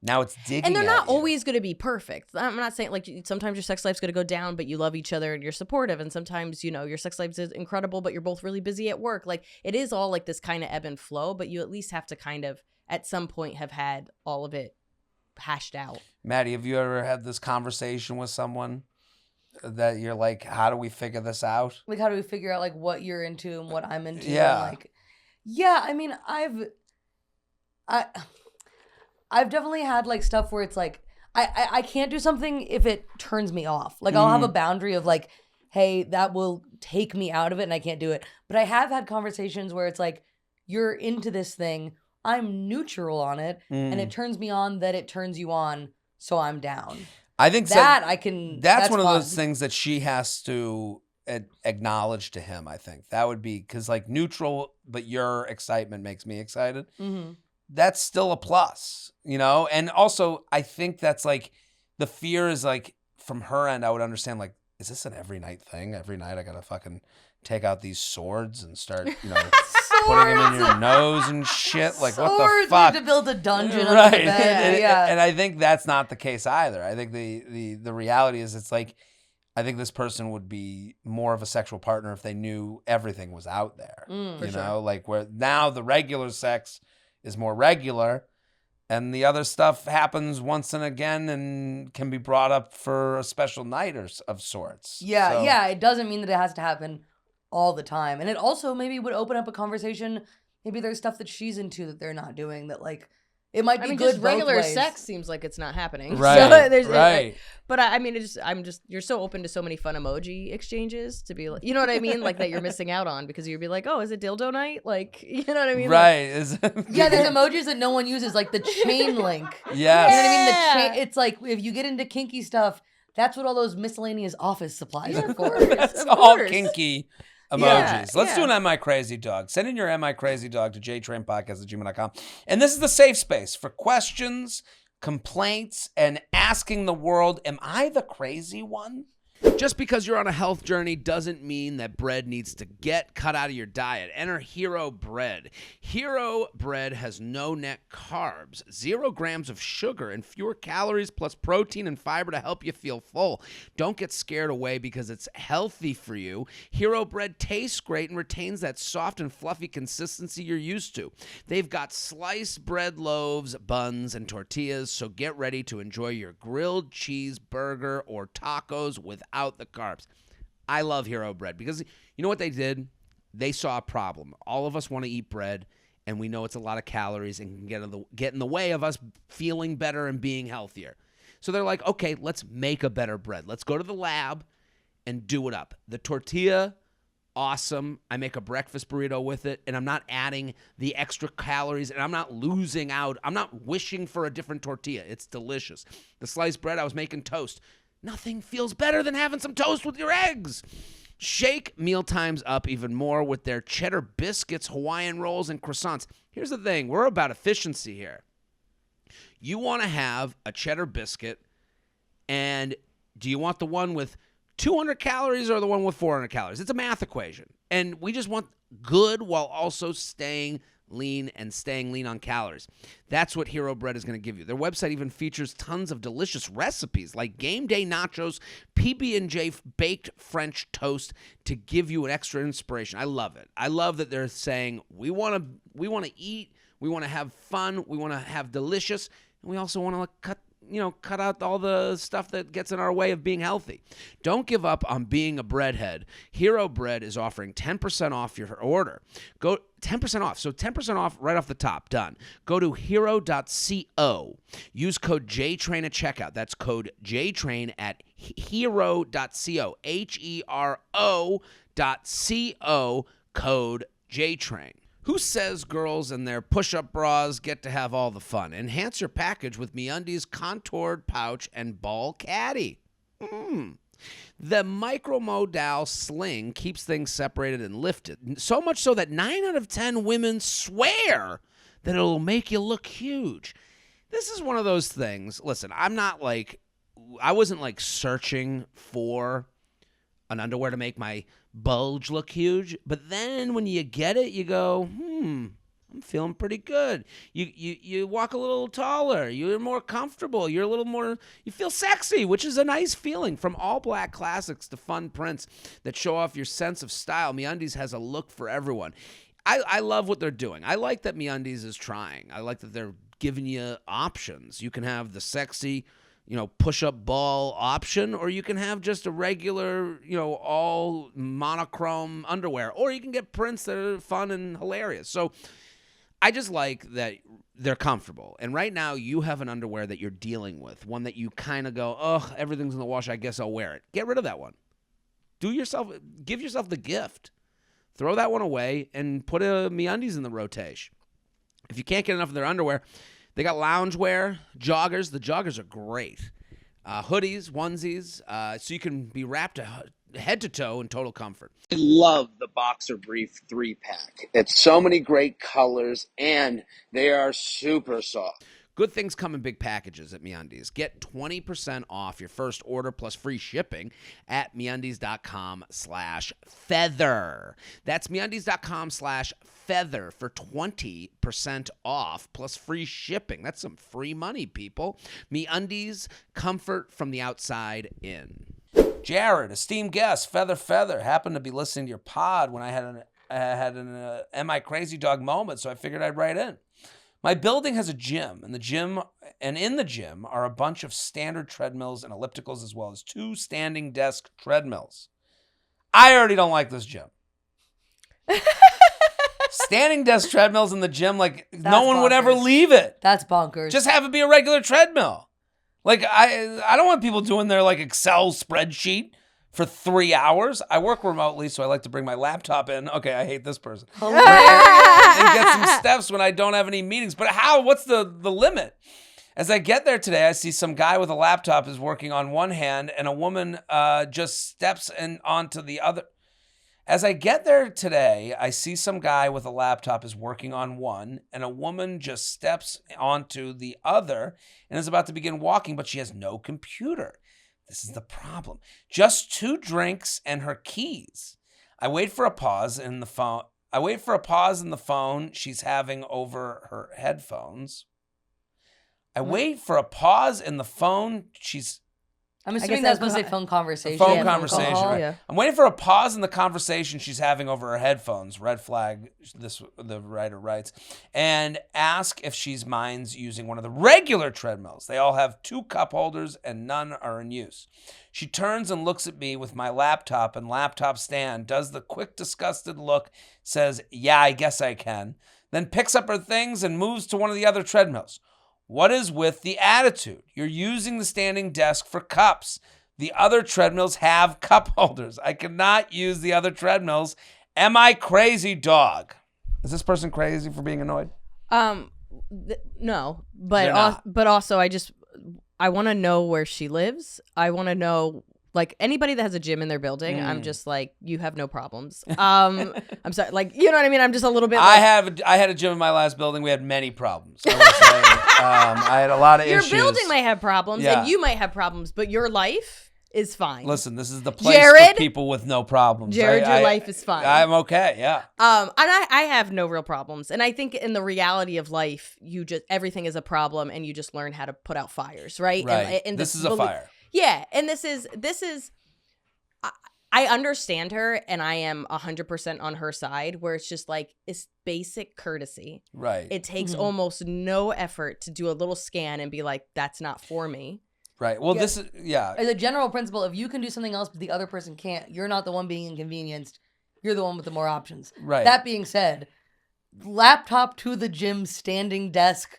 now it's digging and they're at not you. always going to be perfect. I'm not saying sometimes your sex life's going to go down, but you love each other and you're supportive. And sometimes, your sex life is incredible, but you're both really busy at work. It is all this kind of ebb and flow, but you at least have to kind of at some point have had all of it hashed out. Maddie, have you ever had this conversation with someone that you're how do we figure this out? How do we figure out what you're into and what I'm into? Yeah. And, I mean, I've definitely had stuff where it's I can't do something if it turns me off. I'll have a boundary of hey, that will take me out of it and I can't do it. But I have had conversations where it's you're into this thing, I'm neutral on it, and it turns me on that it turns you on, so I'm down. I think that's one of fun. those things that she has to acknowledge to him. I think that would be because neutral, but your excitement makes me excited. Mm-hmm. That's still a plus, and also I think that's the fear is from her end. I would understand is this an every night thing? Every night I gotta fucking take out these swords and start putting them in your nose and shit. What the fuck? We have to build a dungeon right. under the bed. And I think that's not the case either. I think the reality is it's I think this person would be more of a sexual partner if they knew everything was out there. Sure. Where now the regular sex is more regular and the other stuff happens once and again and can be brought up for a special night of sorts. Yeah, it doesn't mean that it has to happen all the time. And it also maybe would open up a conversation. Maybe there's stuff that she's into that they're not doing that it might be good just regular both ways. sex seems like it's not happening. Right. So right. But you're so open to so many fun emoji exchanges to be you know what I mean? That you're missing out on because you'd be oh, is it dildo night? You know what I mean? Right. Yeah, there's emojis that no one uses, the chain link. Yes. You know what I mean? The chain. It's if you get into kinky stuff, that's what all those miscellaneous office supplies are for. That's all kinky emojis. Let's do an Am I Crazy Dog. Send in your Am I Crazy Dog to jtrainpodcast@gmail.com. And this is the safe space for questions, complaints and asking the world, am I the crazy one? Just because you're on a health journey doesn't mean that bread needs to get cut out of your diet. Enter Hero Bread. Hero Bread has no net carbs, 0 grams of sugar, and fewer calories, plus protein and fiber to help you feel full. Don't get scared away because it's healthy for you. Hero Bread tastes great and retains that soft and fluffy consistency you're used to. They've got sliced bread loaves, buns, and tortillas, so get ready to enjoy your grilled cheese burger or tacos without the carbs. I love Hero Bread because you know what they did? They saw a problem. All of us want to eat bread, and we know it's a lot of calories and can get in the way of us feeling better and being healthier. So they're like, okay, let's make a better bread. Let's go to the lab and do it up. The tortilla, awesome. I make a breakfast burrito with it, and I'm not adding the extra calories, and I'm not losing out. I'm not wishing for a different tortilla. It's delicious. The sliced bread, I was making toast. Nothing feels better than having some toast with your eggs. Shake mealtimes up even more with their cheddar biscuits, Hawaiian rolls, and croissants. Here's the thing. We're about efficiency here. You want to have a cheddar biscuit, and do you want the one with 200 calories or the one with 400 calories? It's a math equation. And we just want good while also staying lean and staying lean on calories. That's what Hero Bread is going to give you. Their website even features tons of delicious recipes like game day nachos, PB&J baked French toast to give you an extra inspiration. I love it. I love that they're saying we want to eat, we want to have fun, we want to have delicious, and we also want to cut out all the stuff that gets in our way of being healthy. Don't give up on being a breadhead. Hero Bread is offering 10% off your order. Go 10% off. So 10% off right off the top. Done. Go to hero.co. Use code JTrain at checkout. That's code JTrain at hero.co. HERO.co. Code JTrain. Who says girls and their push-up bras get to have all the fun? Enhance your package with MeUndies contoured pouch and ball caddy. The micromodal sling keeps things separated and lifted, so much so that 9 out of 10 women swear that it'll make you look huge. This is one of those things. Listen, I wasn't like searching for an underwear to make my bulge look huge, but then when you get it, you go, I'm feeling pretty good. You walk a little taller, you're more comfortable, you're a little more, you feel sexy, which is a nice feeling. From all black classics to fun prints that show off your sense of style, MeUndies has a look for everyone. I love what they're doing. I like that MeUndies is trying. I like that they're giving you options. You can have the sexy, push-up ball option, or you can have just a regular, all monochrome underwear, or you can get prints that are fun and hilarious. So I just like that they're comfortable. And right now you have an underwear that you're dealing with, one that you kind of go, oh, everything's in the wash, I guess I'll wear it. Get rid of that one. Give yourself the gift. Throw that one away and put a MeUndies in the rotation. If you can't get enough of their underwear, they got loungewear, joggers. The joggers are great. Hoodies, onesies, so you can be wrapped head to toe in total comfort. I love the Boxer Brief 3-pack. It's so many great colors, and they are super soft. Good things come in big packages at MeUndies. Get 20% off your first order plus free shipping at MeUndies.com/feather. That's MeUndies.com/feather for 20% off plus free shipping. That's some free money, people. MeUndies, comfort from the outside in. Jared, esteemed guest, Feather, happened to be listening to your pod when I had an Am I Crazy Dog moment, so I figured I'd write in. My building has a gym, and in the gym are a bunch of standard treadmills and ellipticals, as well as 2 standing desk treadmills. I already don't like this gym. Standing desk treadmills in the gym, no one would ever leave it. That's bonkers. Just have it be a regular treadmill. I don't want people doing their Excel spreadsheet for 3 hours. I work remotely, so I like to bring my laptop in. Okay, I hate this person. And get some steps when I don't have any meetings. But how? What's the limit? As I get there today, I see some guy with a laptop is working on one hand, and a woman just steps onto the other. As I get there today, I see some guy with a laptop is working on one, and a woman just steps onto the other and is about to begin walking, but she has no computer. This is the problem. Just 2 drinks and her keys. I wait for a pause in the phone. She's having over her headphones. I'm assuming that's supposed to say phone conversation. Phone Yeah, conversation, phone call, right? yeah. I'm waiting for a pause in the conversation she's having over her headphones. Red flag, the writer writes, and ask if she minds using one of the regular treadmills. They all have 2 cup holders and none are in use. She turns and looks at me with my laptop and laptop stand, does the quick disgusted look, says, "Yeah, I guess I can," then picks up her things and moves to one of the other treadmills. What is with the attitude? You're using the standing desk for cups. The other treadmills have cup holders. I cannot use the other treadmills. Am I crazy, dog? Is this person crazy for being annoyed? No, They're but not. but also I want to know where she lives. I want to know, like, anybody that has a gym in their building. I'm just like, you have no problems. I'm sorry, like, you know what I mean? I'm just a little bit. I had a gym in my last building. We had many problems. I will say, I had a lot of Your issues. building might have problems, Yeah. and you might have problems, but your life is fine. Listen, this is the place for Jared? people with no problems. Jared, your life is fine. I'm okay. Yeah. And I have no real problems. And I think in the reality of life, everything is a problem, and you just learn how to put out fires, right? Right. And This is a fire. Yeah, and this is. I understand her, and I am 100% on her side, where it's just like, it's basic courtesy. Right. It takes almost no effort to do a little scan and be like, that's not for me. Right. Well, Yeah. this is, yeah. As a general principle, if you can do something else but the other person can't, you're not the one being inconvenienced. You're the one with the more options. Right. That being said, laptop to the gym, standing desk,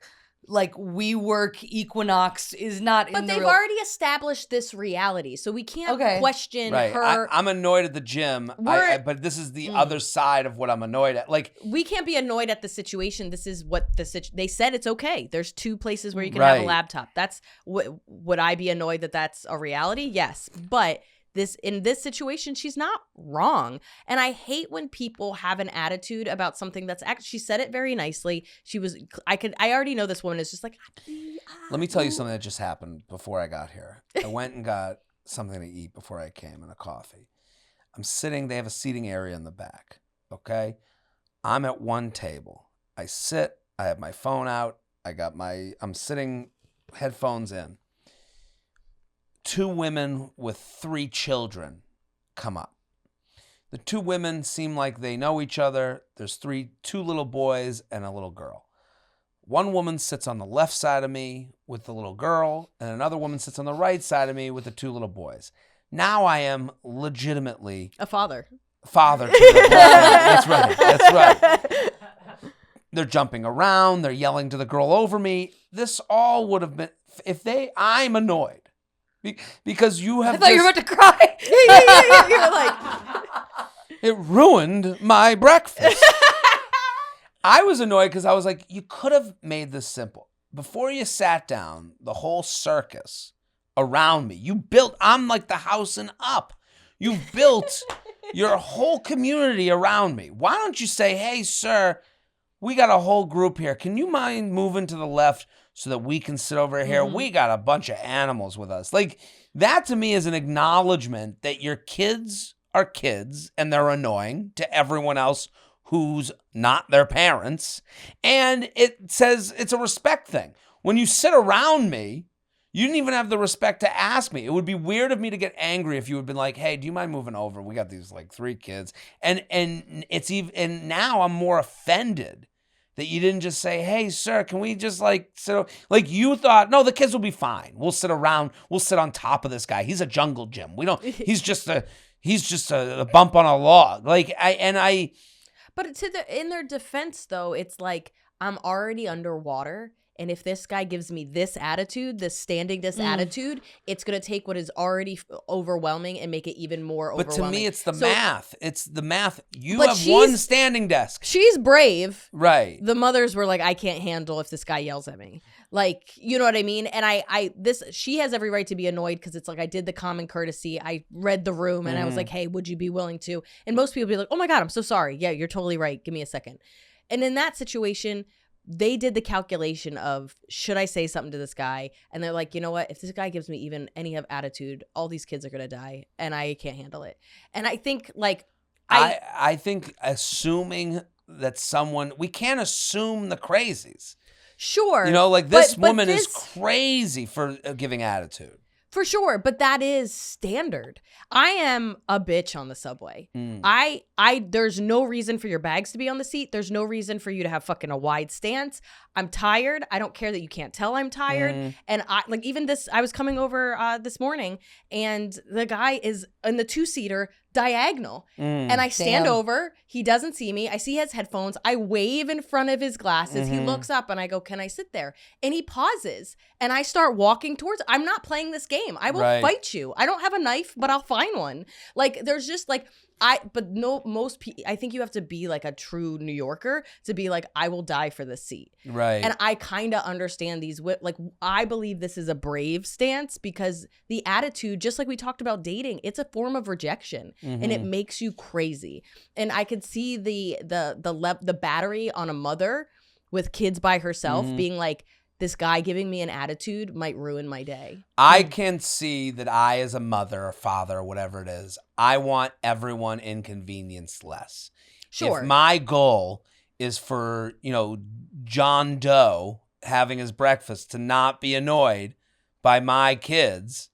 like WeWork, Equinox is not But in the they've real... already established this reality, so we can't Okay. question Right. her. I'm annoyed at the gym, but this is the other side of what I'm annoyed at. Like, We can't be annoyed at the situation. This is what they said. It's okay. There's 2 places where you can have a Right. laptop. That's would I be annoyed that that's a reality? Yes, but in this situation, she's not wrong. And I hate when people have an attitude about something that's she said it very nicely. I already know this woman is just like. let me tell you something that just happened before I got here. I went and got something to eat before I came and a coffee. I'm sitting, they have a seating area in the back. Okay. I'm at one table. I sit, I have my phone out. I'm sitting, headphones in. 2 women with 3 children come up. The 2 women seem like they know each other. There's 2 little boys and a little girl. One woman sits on the left side of me with the little girl, and another woman sits on the right side of me with the 2 little boys. Now I am legitimately A father. father to the That's right. That's right. They're jumping around. They're yelling to the girl over me. This all would have been, I'm annoyed. Because you have I thought you were about to cry. You're like, it ruined my breakfast. I was annoyed because I was like, you could have made this simple. Before you sat down, the whole circus around me, I'm like the house and up. You built your whole community around me. Why don't you say, hey, sir, we got a whole group here. Can you mind moving to the left so that we can sit over here? We got a bunch of animals with us. Like, that to me is an acknowledgement that your kids are kids and they're annoying to everyone else who's not their parents. And it says it's a respect thing. When you sit around me, you didn't even have the respect to ask me. It would be weird of me to get angry if you had been like, hey, do you mind moving over? We got these like 3 kids. And now I'm more offended that you didn't just say, hey, sir, can we just like sit? Like you thought, no, the kids will be fine. We'll sit around. We'll sit on top of this guy. He's a jungle gym. He's just a bump on a log. But in their defense, though, it's like, I'm already underwater. And if this guy gives me this attitude, this standing attitude, it's going to take what is already overwhelming and make it even more But overwhelming. to me, it's the math. It's the math. You But have one standing desk. She's brave. Right. The mothers were like, I can't handle if this guy yells at me. Like, you know what I mean? And she has every right to be annoyed because it's like, I did the common courtesy. I read the room and I was like, hey, would you be willing to? And most people be like, oh my God, I'm so sorry. Yeah, you're totally right. Give me a second. And in that situation, they did the calculation of, should I say something to this guy? And they're like, you know what? If this guy gives me even any of attitude, all these kids are going to die and I can't handle it. And I think like, I think assuming that we can't assume the crazies. Sure. You know, like this woman is crazy for giving attitude. For sure, but that is standard. I am a bitch on the subway. There's no reason for your bags to be on the seat. There's no reason for you to have fucking a wide stance. I'm tired. I don't care that you can't tell I'm tired. And I was coming over this morning and the guy is in the 2-seater diagonal. And I stand over. He doesn't see me. I see he has headphones. I wave in front of his glasses. He looks up and I go, can I sit there? And he pauses and I start walking towards. I'm not playing this game. I will fight you. I don't have a knife, but I'll find one. Like there's just like, I think you have to be like a true New Yorker to be like, I will die for this seat. Right. And I kind of understand I believe this is a brave stance because the attitude, just like we talked about dating, it's a form of rejection and it makes you crazy. And I could see the battery on a mother with kids by herself being like, this guy giving me an attitude might ruin my day. I can see that I, as a mother or father or whatever it is, I want everyone inconvenienced less. Sure. If my goal is for, John Doe having his breakfast to not be annoyed by my kids,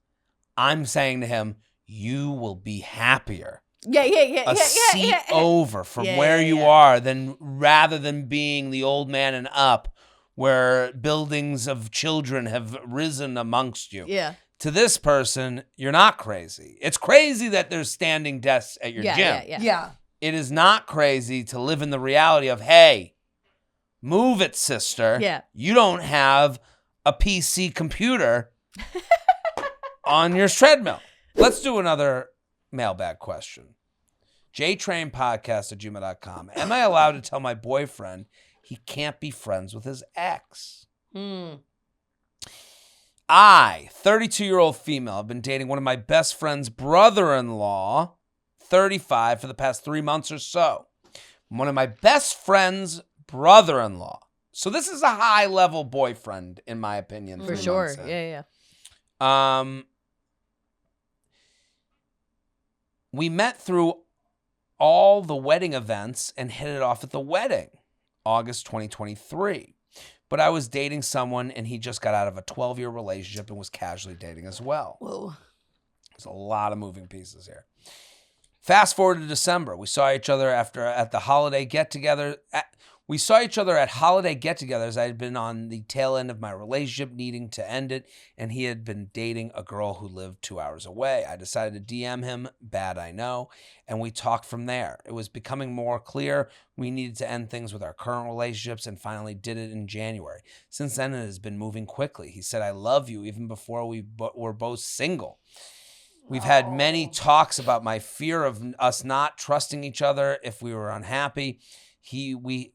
I'm saying to him, you will be happier. A seat over from where you are rather than being the old man and up where buildings of children have risen amongst you. Yeah. To this person, you're not crazy. It's crazy that there's standing desks at your gym. Yeah. It is not crazy to live in the reality of, hey, move it, sister. Yeah. You don't have a PC computer on your treadmill. Let's do another mailbag question. jtrainpodcast@gmail.com. Am I allowed to tell my boyfriend he can't be friends with his ex? I, 32-year-old female, have been dating one of my best friend's brother-in-law, 35, for the past 3 months or so. One of my best friend's brother-in-law. So this is a high-level boyfriend, in my opinion. For sure. Yeah. We met through all the wedding events and hit it off at the wedding, August 2023. But I was dating someone and he just got out of a 12-year relationship and was casually dating as well. Whoa. There's a lot of moving pieces here. Fast forward to December. We saw each other at the holiday get-together. We saw each other at holiday get-togethers. I had been on the tail end of my relationship, needing to end it, and he had been dating a girl who lived 2 hours away. I decided to DM him, bad I know, and we talked from there. It was becoming more clear we needed to end things with our current relationships and finally did it in January. Since then, it has been moving quickly. He said, I love you, even before we were both single. We've had many talks about my fear of us not trusting each other if we were unhappy. We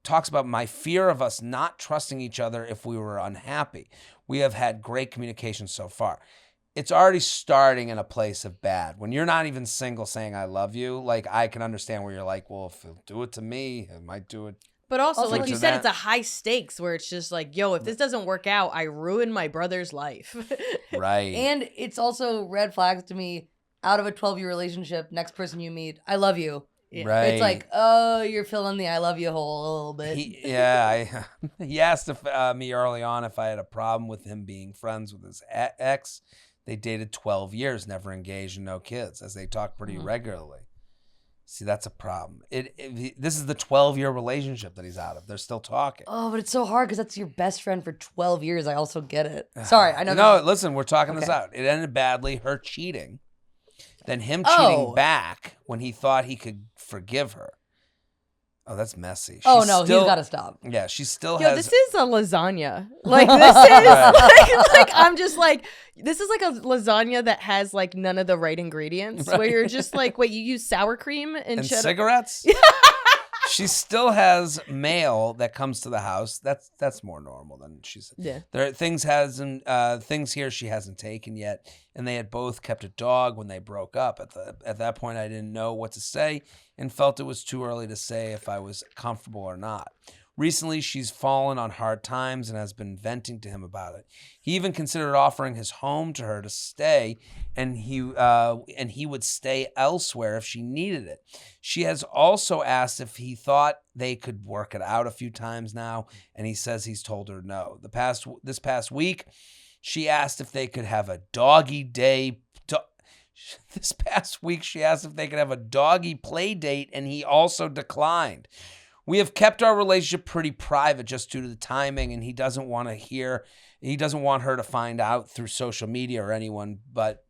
talks about my fear of us not trusting each other if we were unhappy. We have had great communication so far. It's already starting in a place of bad. When you're not even single saying I love you, like I can understand where you're like, well, if he'll do it to me, he might do it. But also like you said, that. it's a high stakes where it's just like, yo, if this doesn't work out, I ruin my brother's life. Right. And it's also red flags to me. Out of a 12-year relationship, next person you meet, I love you. Yeah. Right. It's like, oh, you're filling the I love you hole a little bit. He asked me early on if I had a problem with him being friends with his ex. They dated 12 years, never engaged, and no kids, as they talk pretty regularly. See, that's a problem. This is the 12-year relationship that he's out of. They're still talking. Oh, but it's so hard because that's your best friend for 12 years. I also get it. Sorry, I know. No, listen, we're talking this out. It ended badly, her cheating. Then him cheating back when he thought he could forgive her. Oh, that's messy. He's got to stop. Yeah, she still Yo, has. this is a lasagna. Like this is like I'm just like this is like a lasagna that has like none of the right ingredients. Right. Where you're just like, wait, you use sour cream and cheddar? Cigarettes? She still has mail that comes to the house. That's more normal than she said. Yeah. There are things here she hasn't taken yet, and they had both kept a dog when they broke up. At that point, I didn't know what to say and felt it was too early to say if I was comfortable or not. Recently, she's fallen on hard times and has been venting to him about it. He even considered offering his home to her to stay, and he would stay elsewhere if she needed it. She has also asked if he thought they could work it out a few times now, and he says he's told her no. This past week, she asked if they could have a doggy day. This past week, she asked if they could have a doggy play date, and he also declined. We have kept our relationship pretty private just due to the timing, and he doesn't want her to find out through social media or anyone but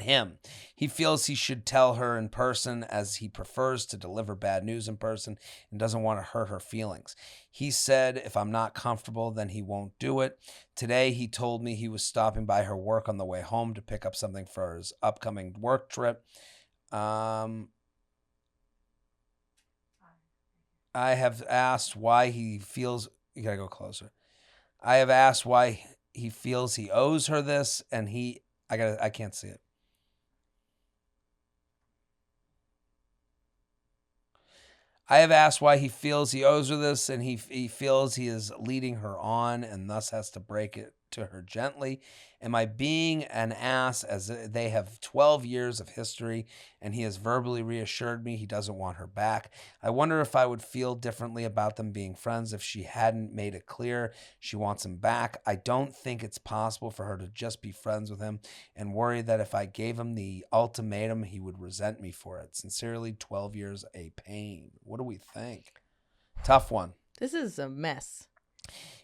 him. He feels he should tell her in person, as he prefers to deliver bad news in person and doesn't want to hurt her feelings. He said if I'm not comfortable, then he won't do it. Today, he told me he was stopping by her work on the way home to pick up something for his upcoming work trip. I have asked why he feels... You gotta go closer. I have asked why he feels he owes her this, and I can't see it. I have asked why he feels he owes her this, and he feels he is leading her on and thus has to break it to her gently. Am I being an ass, as they have 12 years of history, and he has verbally reassured me he doesn't want her back? I wonder if I would feel differently about them being friends if she hadn't made it clear she wants him back. I don't think it's possible for her to just be friends with him, and worry that if I gave him the ultimatum, he would resent me for it. Sincerely, 12 years a pain. What do we think? Tough one. This is a mess.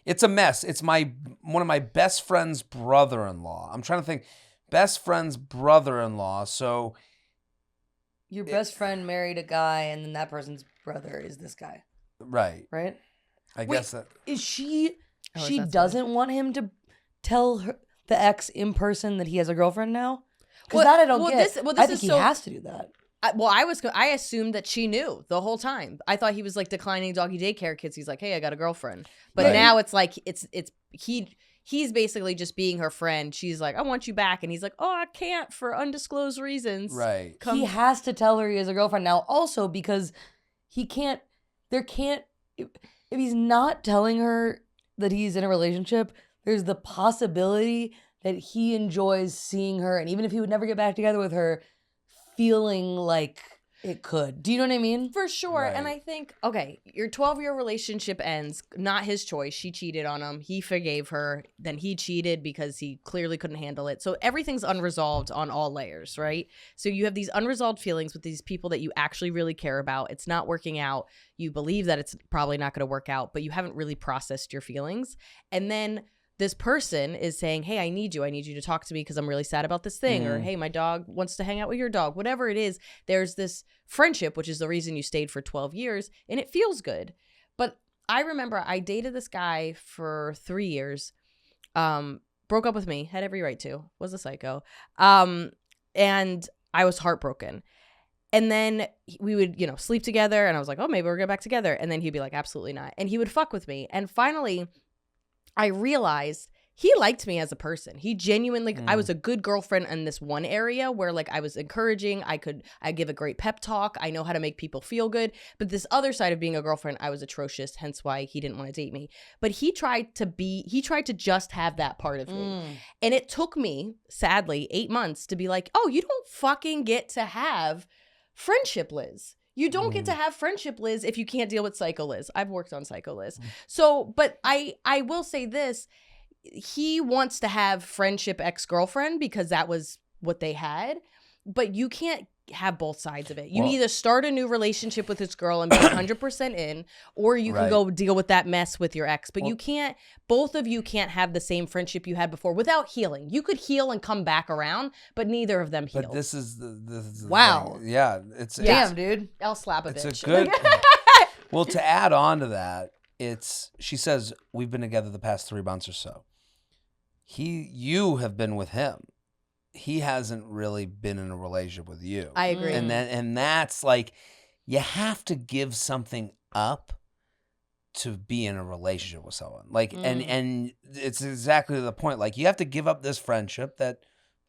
It's a mess. It's one of my best friend's brother-in-law. I'm trying to think. Best friend's brother-in-law. So your best friend married a guy, and then that person's brother is this guy. Right. Right? I guess that. Is she... Oh, she is that doesn't want him to tell the ex in person that he has a girlfriend now? Because that I don't get. I think he has to do that. I assumed that she knew the whole time. I thought he was like declining doggy daycare kids. He's like, hey, I got a girlfriend. But now it's like he's basically just being her friend. She's like, I want you back, and he's like, oh, I can't for undisclosed reasons. Right. He has to tell her he has a girlfriend now. Also because he can't. If he's not telling her that he's in a relationship, there's the possibility that he enjoys seeing her, and even if he would never get back together with her, feeling like it could. Do you know what I mean? For sure. Right. And I think, okay, your 12-year relationship ends. Not his choice. She cheated on him. He forgave her. Then he cheated because he clearly couldn't handle it. So everything's unresolved on all layers, right? So you have these unresolved feelings with these people that you actually really care about. It's not working out. You believe that it's probably not going to work out, but you haven't really processed your feelings. And then this person is saying, hey, I need you to talk to me because I'm really sad about this thing. Or, hey, my dog wants to hang out with your dog. Whatever it is, there's this friendship, which is the reason you stayed for 12 years, and it feels good. But I remember I dated this guy for 3 years, broke up with me, had every right to, was a psycho. And I was heartbroken. And then we would, sleep together, and I was like, oh, maybe we'll get back together. And then he'd be like, absolutely not. And he would fuck with me. And finally, I realized he liked me as a person. He genuinely, I was a good girlfriend in this one area where like I was encouraging. I give a great pep talk. I know how to make people feel good. But this other side of being a girlfriend, I was atrocious. Hence why he didn't want to date me. But he tried to just have that part of me. And it took me, sadly, 8 months to be like, oh, you don't fucking get to have friendship, Liz. You don't get to have friendship, Liz, if you can't deal with Psycho Liz. I've worked on Psycho Liz. So, but I will say this. He wants to have friendship ex-girlfriend because that was what they had. But you can't have both sides of it. You either start a new relationship with this girl and be 100% in, or you can go deal with that mess with your ex. But you can't, both of you can't have the same friendship you had before without healing. You could heal and come back around, but neither of them healed. But this is the wow. thing. Yeah. Damn, dude. I'll slap a bitch. It's a good... Well, to add on to that, she says, we've been together the past 3 months or so. You have been with him. He hasn't really been in a relationship with you. I agree. And that's like, you have to give something up to be in a relationship with someone. Like, and it's exactly the point. Like, you have to give up this friendship that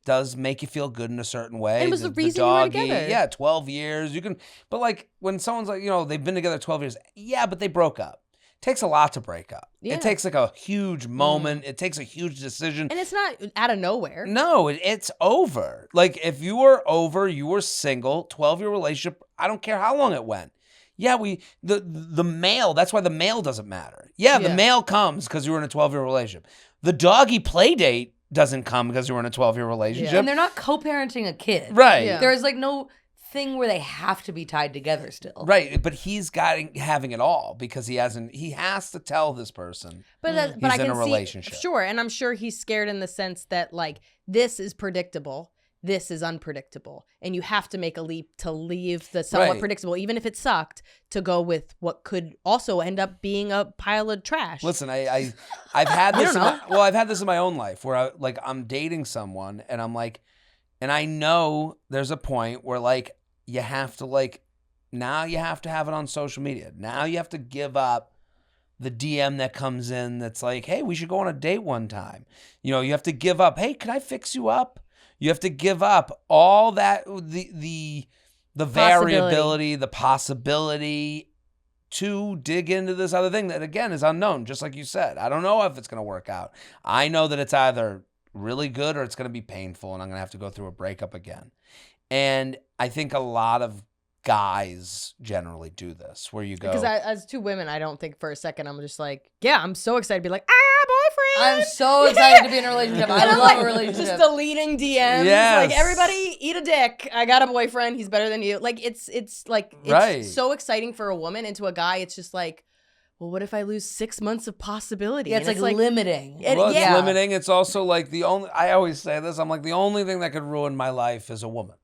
does make you feel good in a certain way. And it was the reason you were together. Yeah, 12 years. You can, but like when someone's like, they've been together 12 years. Yeah, but they broke up. It takes a lot to break up. Yeah. It takes like a huge moment. It takes a huge decision. And it's not out of nowhere. No, it's over. Like if you were over, you were single, 12-year relationship, I don't care how long it went. Yeah, the mail, that's why the mail doesn't matter. Yeah, the mail comes because you were in a 12-year relationship. The doggy play date doesn't come because you were in a 12-year relationship. And they're not co-parenting a kid. Right. Yeah. There's like no thing where they have to be tied together still. Right, but he's having it all because he has to tell this person But he's I in can a relationship. see, sure, and I'm sure he's scared in the sense that like this is predictable, this is unpredictable, and you have to make a leap to leave the somewhat predictable, even if it sucked, to go with what could also end up being a pile of trash. Listen, I've had this. I've had this in my own life where I'm dating someone and I'm like, and I know there's a point where like you have to now you have to have it on social media. Now you have to give up the DM that comes in that's like, hey, we should go on a date one time. You have to give up, hey, could I fix you up? You have to give up all that, the variability, the possibility to dig into this other thing that, again, is unknown, just like you said. I don't know if it's going to work out. I know that it's either really good or it's going to be painful and I'm going to have to go through a breakup again. And I think a lot of guys generally do this, where you go. Because as two women, I don't think for a second I'm just like, yeah, I'm so excited to be like, boyfriend. I'm so excited to be in a relationship. I love a relationship. Just deleting DMs. Yes. Like, everybody eat a dick. I got a boyfriend. He's better than you. Like, it's so exciting for a woman, and to a guy, it's just like, well, what if I lose 6 months of possibility? Yeah, it's like limiting. Well, it's limiting. It's also like I always say this, I'm like, the only thing that could ruin my life is a woman.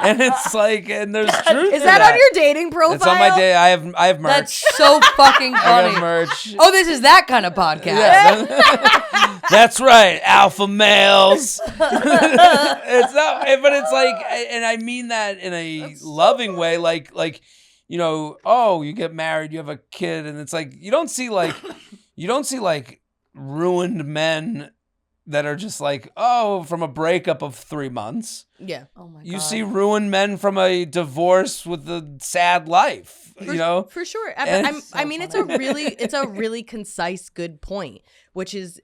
And it's like, and there's truth. Is that on your dating profile? It's on my day. I have merch. That's so fucking funny. I have merch. Oh, this is that kind of podcast. Yeah. That's right, alpha males. It's not, but it's like, and I mean that in a loving way, like oh, you get married, you have a kid, and it's like you don't see ruined men that are just like, oh, from a breakup of 3 months. Yeah. Oh my God. You see ruined men from a divorce with a sad life. For sure. I mean, it's a really concise, good point, which is,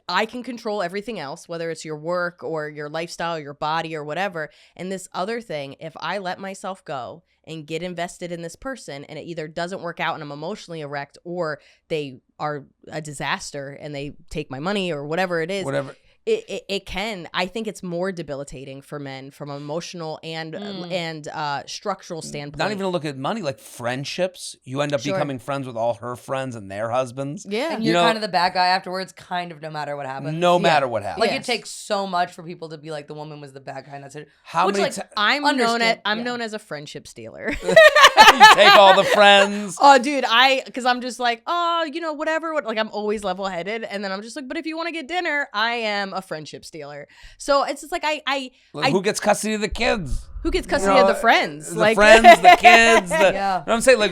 I can control everything else, whether it's your work or your lifestyle, your body or whatever. And this other thing, if I let myself go and get invested in this person and it either doesn't work out and I'm emotionally wrecked, or they are a disaster and they take my money or whatever it is. It can. I think it's more debilitating for men from an emotional and structural standpoint. Not even to look at money, like friendships. You end up becoming friends with all her friends and their husbands. Yeah. And you're kind of the bad guy afterwards, kind of no matter what happens. No matter what happens. Like, it takes so much for people to be like, the woman was the bad guy. And that's it. How many I'm known as a friendship stealer. You take all the friends. Oh, dude, because I'm just like, oh, whatever. Like, I'm always level-headed. And then I'm just like, but if you want to get dinner, I am a friendship stealer. So it's just like, who gets custody of the kids? Who gets custody of the friends? The friends, the kids. Yeah. I'm saying, like,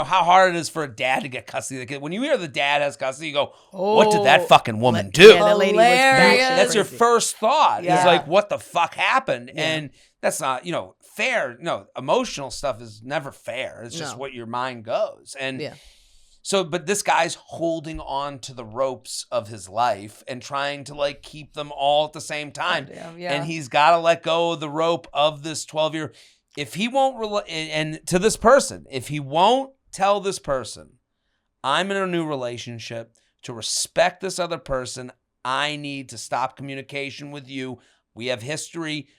how hard it is for a dad to get custody of the kid. When you hear the dad has custody, you go, what did that fucking woman do? Yeah, that lady was That's your first thought. Yeah. Is like, what the fuck happened? Yeah. And that's not, fair. No, emotional stuff is never fair. It's just what your mind goes. And so, but this guy's holding on to the ropes of his life and trying to like keep them all at the same time. Yeah. And he's got to let go of the rope of this 12-year. If he won't, and to this person, if he won't tell this person, I'm in a new relationship, to respect this other person, I need to stop communication with you. We have history.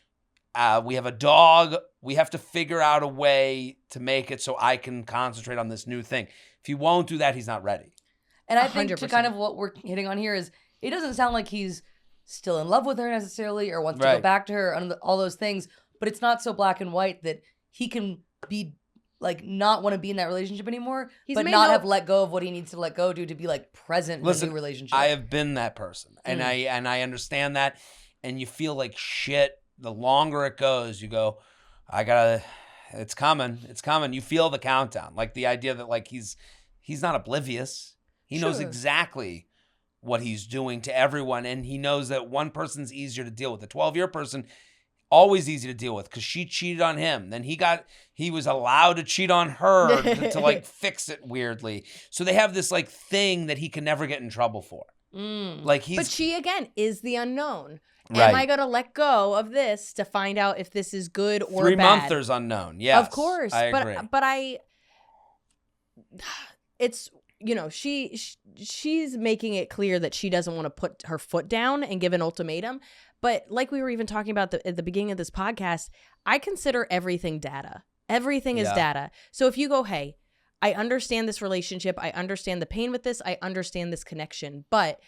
We have a dog. We have to figure out a way to make it so I can concentrate on this new thing. If he won't do that, he's not ready. And I think 100%. to kind of what we're hitting on here is, it doesn't sound like he's still in love with her necessarily or wants to go back to her and all those things, but it's not so black and white that he can be like not want to be in that relationship anymore, but not have let go of what he needs to let go to be like present in a new relationship. I have been that person, and I understand that, and you feel like shit the longer it goes, you go, it's coming. You feel the countdown. Like the idea that like he's not oblivious. He knows exactly what he's doing to everyone. And he knows that one person's easier to deal with. The 12-year person, always easy to deal with because she cheated on him. Then he was allowed to cheat on her to like fix it weirdly. So they have this like thing that he can never get in trouble for. Like but she again is the unknown. Right. Am I going to let go of this to find out if this is good or 3 bad? 3 monthers unknown. Yes. Of course. I agree. But it's, you know, she's making it clear that she doesn't want to put her foot down and give an ultimatum. But like we were even talking about at the beginning of this podcast, I consider everything data. Everything is data. So if you go, hey, I understand this relationship. I understand the pain with this. I understand this connection. But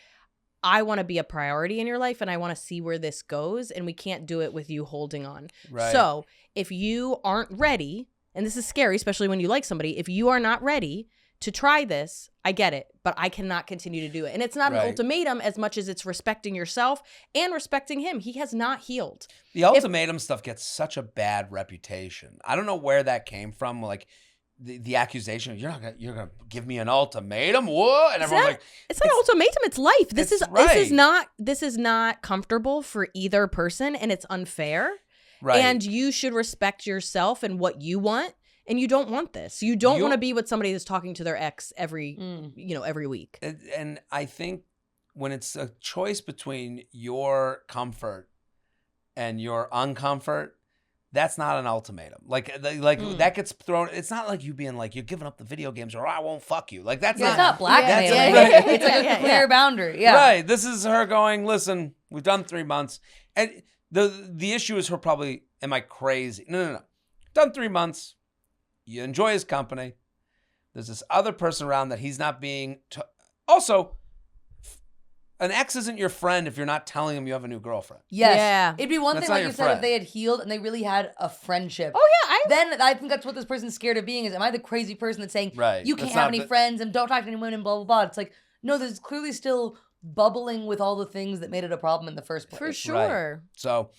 I want to be a priority in your life and I want to see where this goes. And we can't do it with you holding on. Right. So if you aren't ready, and this is scary, especially when you like somebody, if you are not ready to try this, I get it, but I cannot continue to do it. And it's not an ultimatum as much as it's respecting yourself and respecting him. He has not healed. The ultimatum stuff gets such a bad reputation. I don't know where that came from. Like the accusation of you're gonna give me an ultimatum. What? And everyone's like, it's not an ultimatum. It's life. This is not comfortable for either person, and it's unfair. Right. And you should respect yourself and what you want. And you don't want this. You don't want to be with somebody that's talking to their ex every week. And I think when it's a choice between your comfort and your uncomfort, that's not an ultimatum. That gets thrown. It's not like you being like, you're giving up the video games or I won't fuck you. Like that's not blackmailing. It's like a clear boundary. Yeah. Right. This is her going, listen, we've done 3 months. And the issue is her probably, am I crazy? No. Done 3 months. You enjoy his company. There's this other person around that he's not being. Also, an ex isn't your friend if you're not telling him you have a new girlfriend. Yes. Yeah. It'd be one That's thing, not like your you said, friend. if they had healed and they really had a friendship. Oh, yeah. Then I think that's what this person's scared of being is, am I the crazy person that's saying, you can't have any friends and don't talk to anyone and blah, blah, blah. It's like, no, there's clearly still bubbling with all the things that made it a problem in the first place. For sure. Right. So,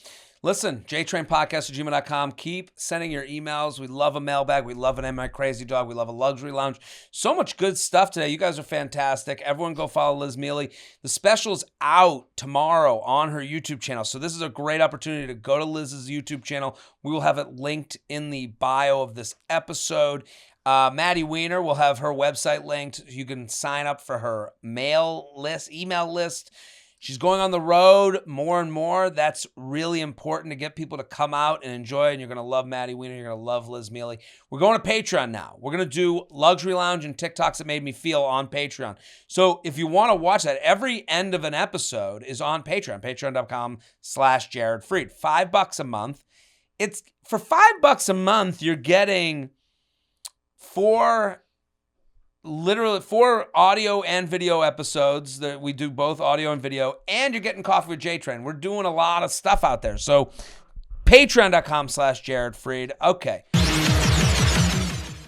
listen, jtrainpodcast@gmail.com. Keep sending your emails. We love a mailbag. We love an Am I Crazy Dog. We love a luxury lounge. So much good stuff today. You guys are fantastic. Everyone go follow Liz Miele. The special's out tomorrow on her YouTube channel. So this is a great opportunity to go to Liz's YouTube channel. We will have it linked in the bio of this episode. Maddie Weiner will have her website linked. You can sign up for her email list. She's going on the road more and more. That's really important to get people to come out and enjoy. And you're going to love Maddie Weiner. You're going to love Liz Miele. We're going to Patreon now. We're going to do Luxury Lounge and TikToks That Made Me Feel on Patreon. So if you want to watch that, every end of an episode is on Patreon. Patreon.com/Jared Freid. $5 a month. It's for $5 a month, you're getting 4 audio and video episodes that we do both audio and video, and you're getting Coffee with JTrain. We're doing a lot of stuff out there. So patreon.com/Jared Freid. Okay.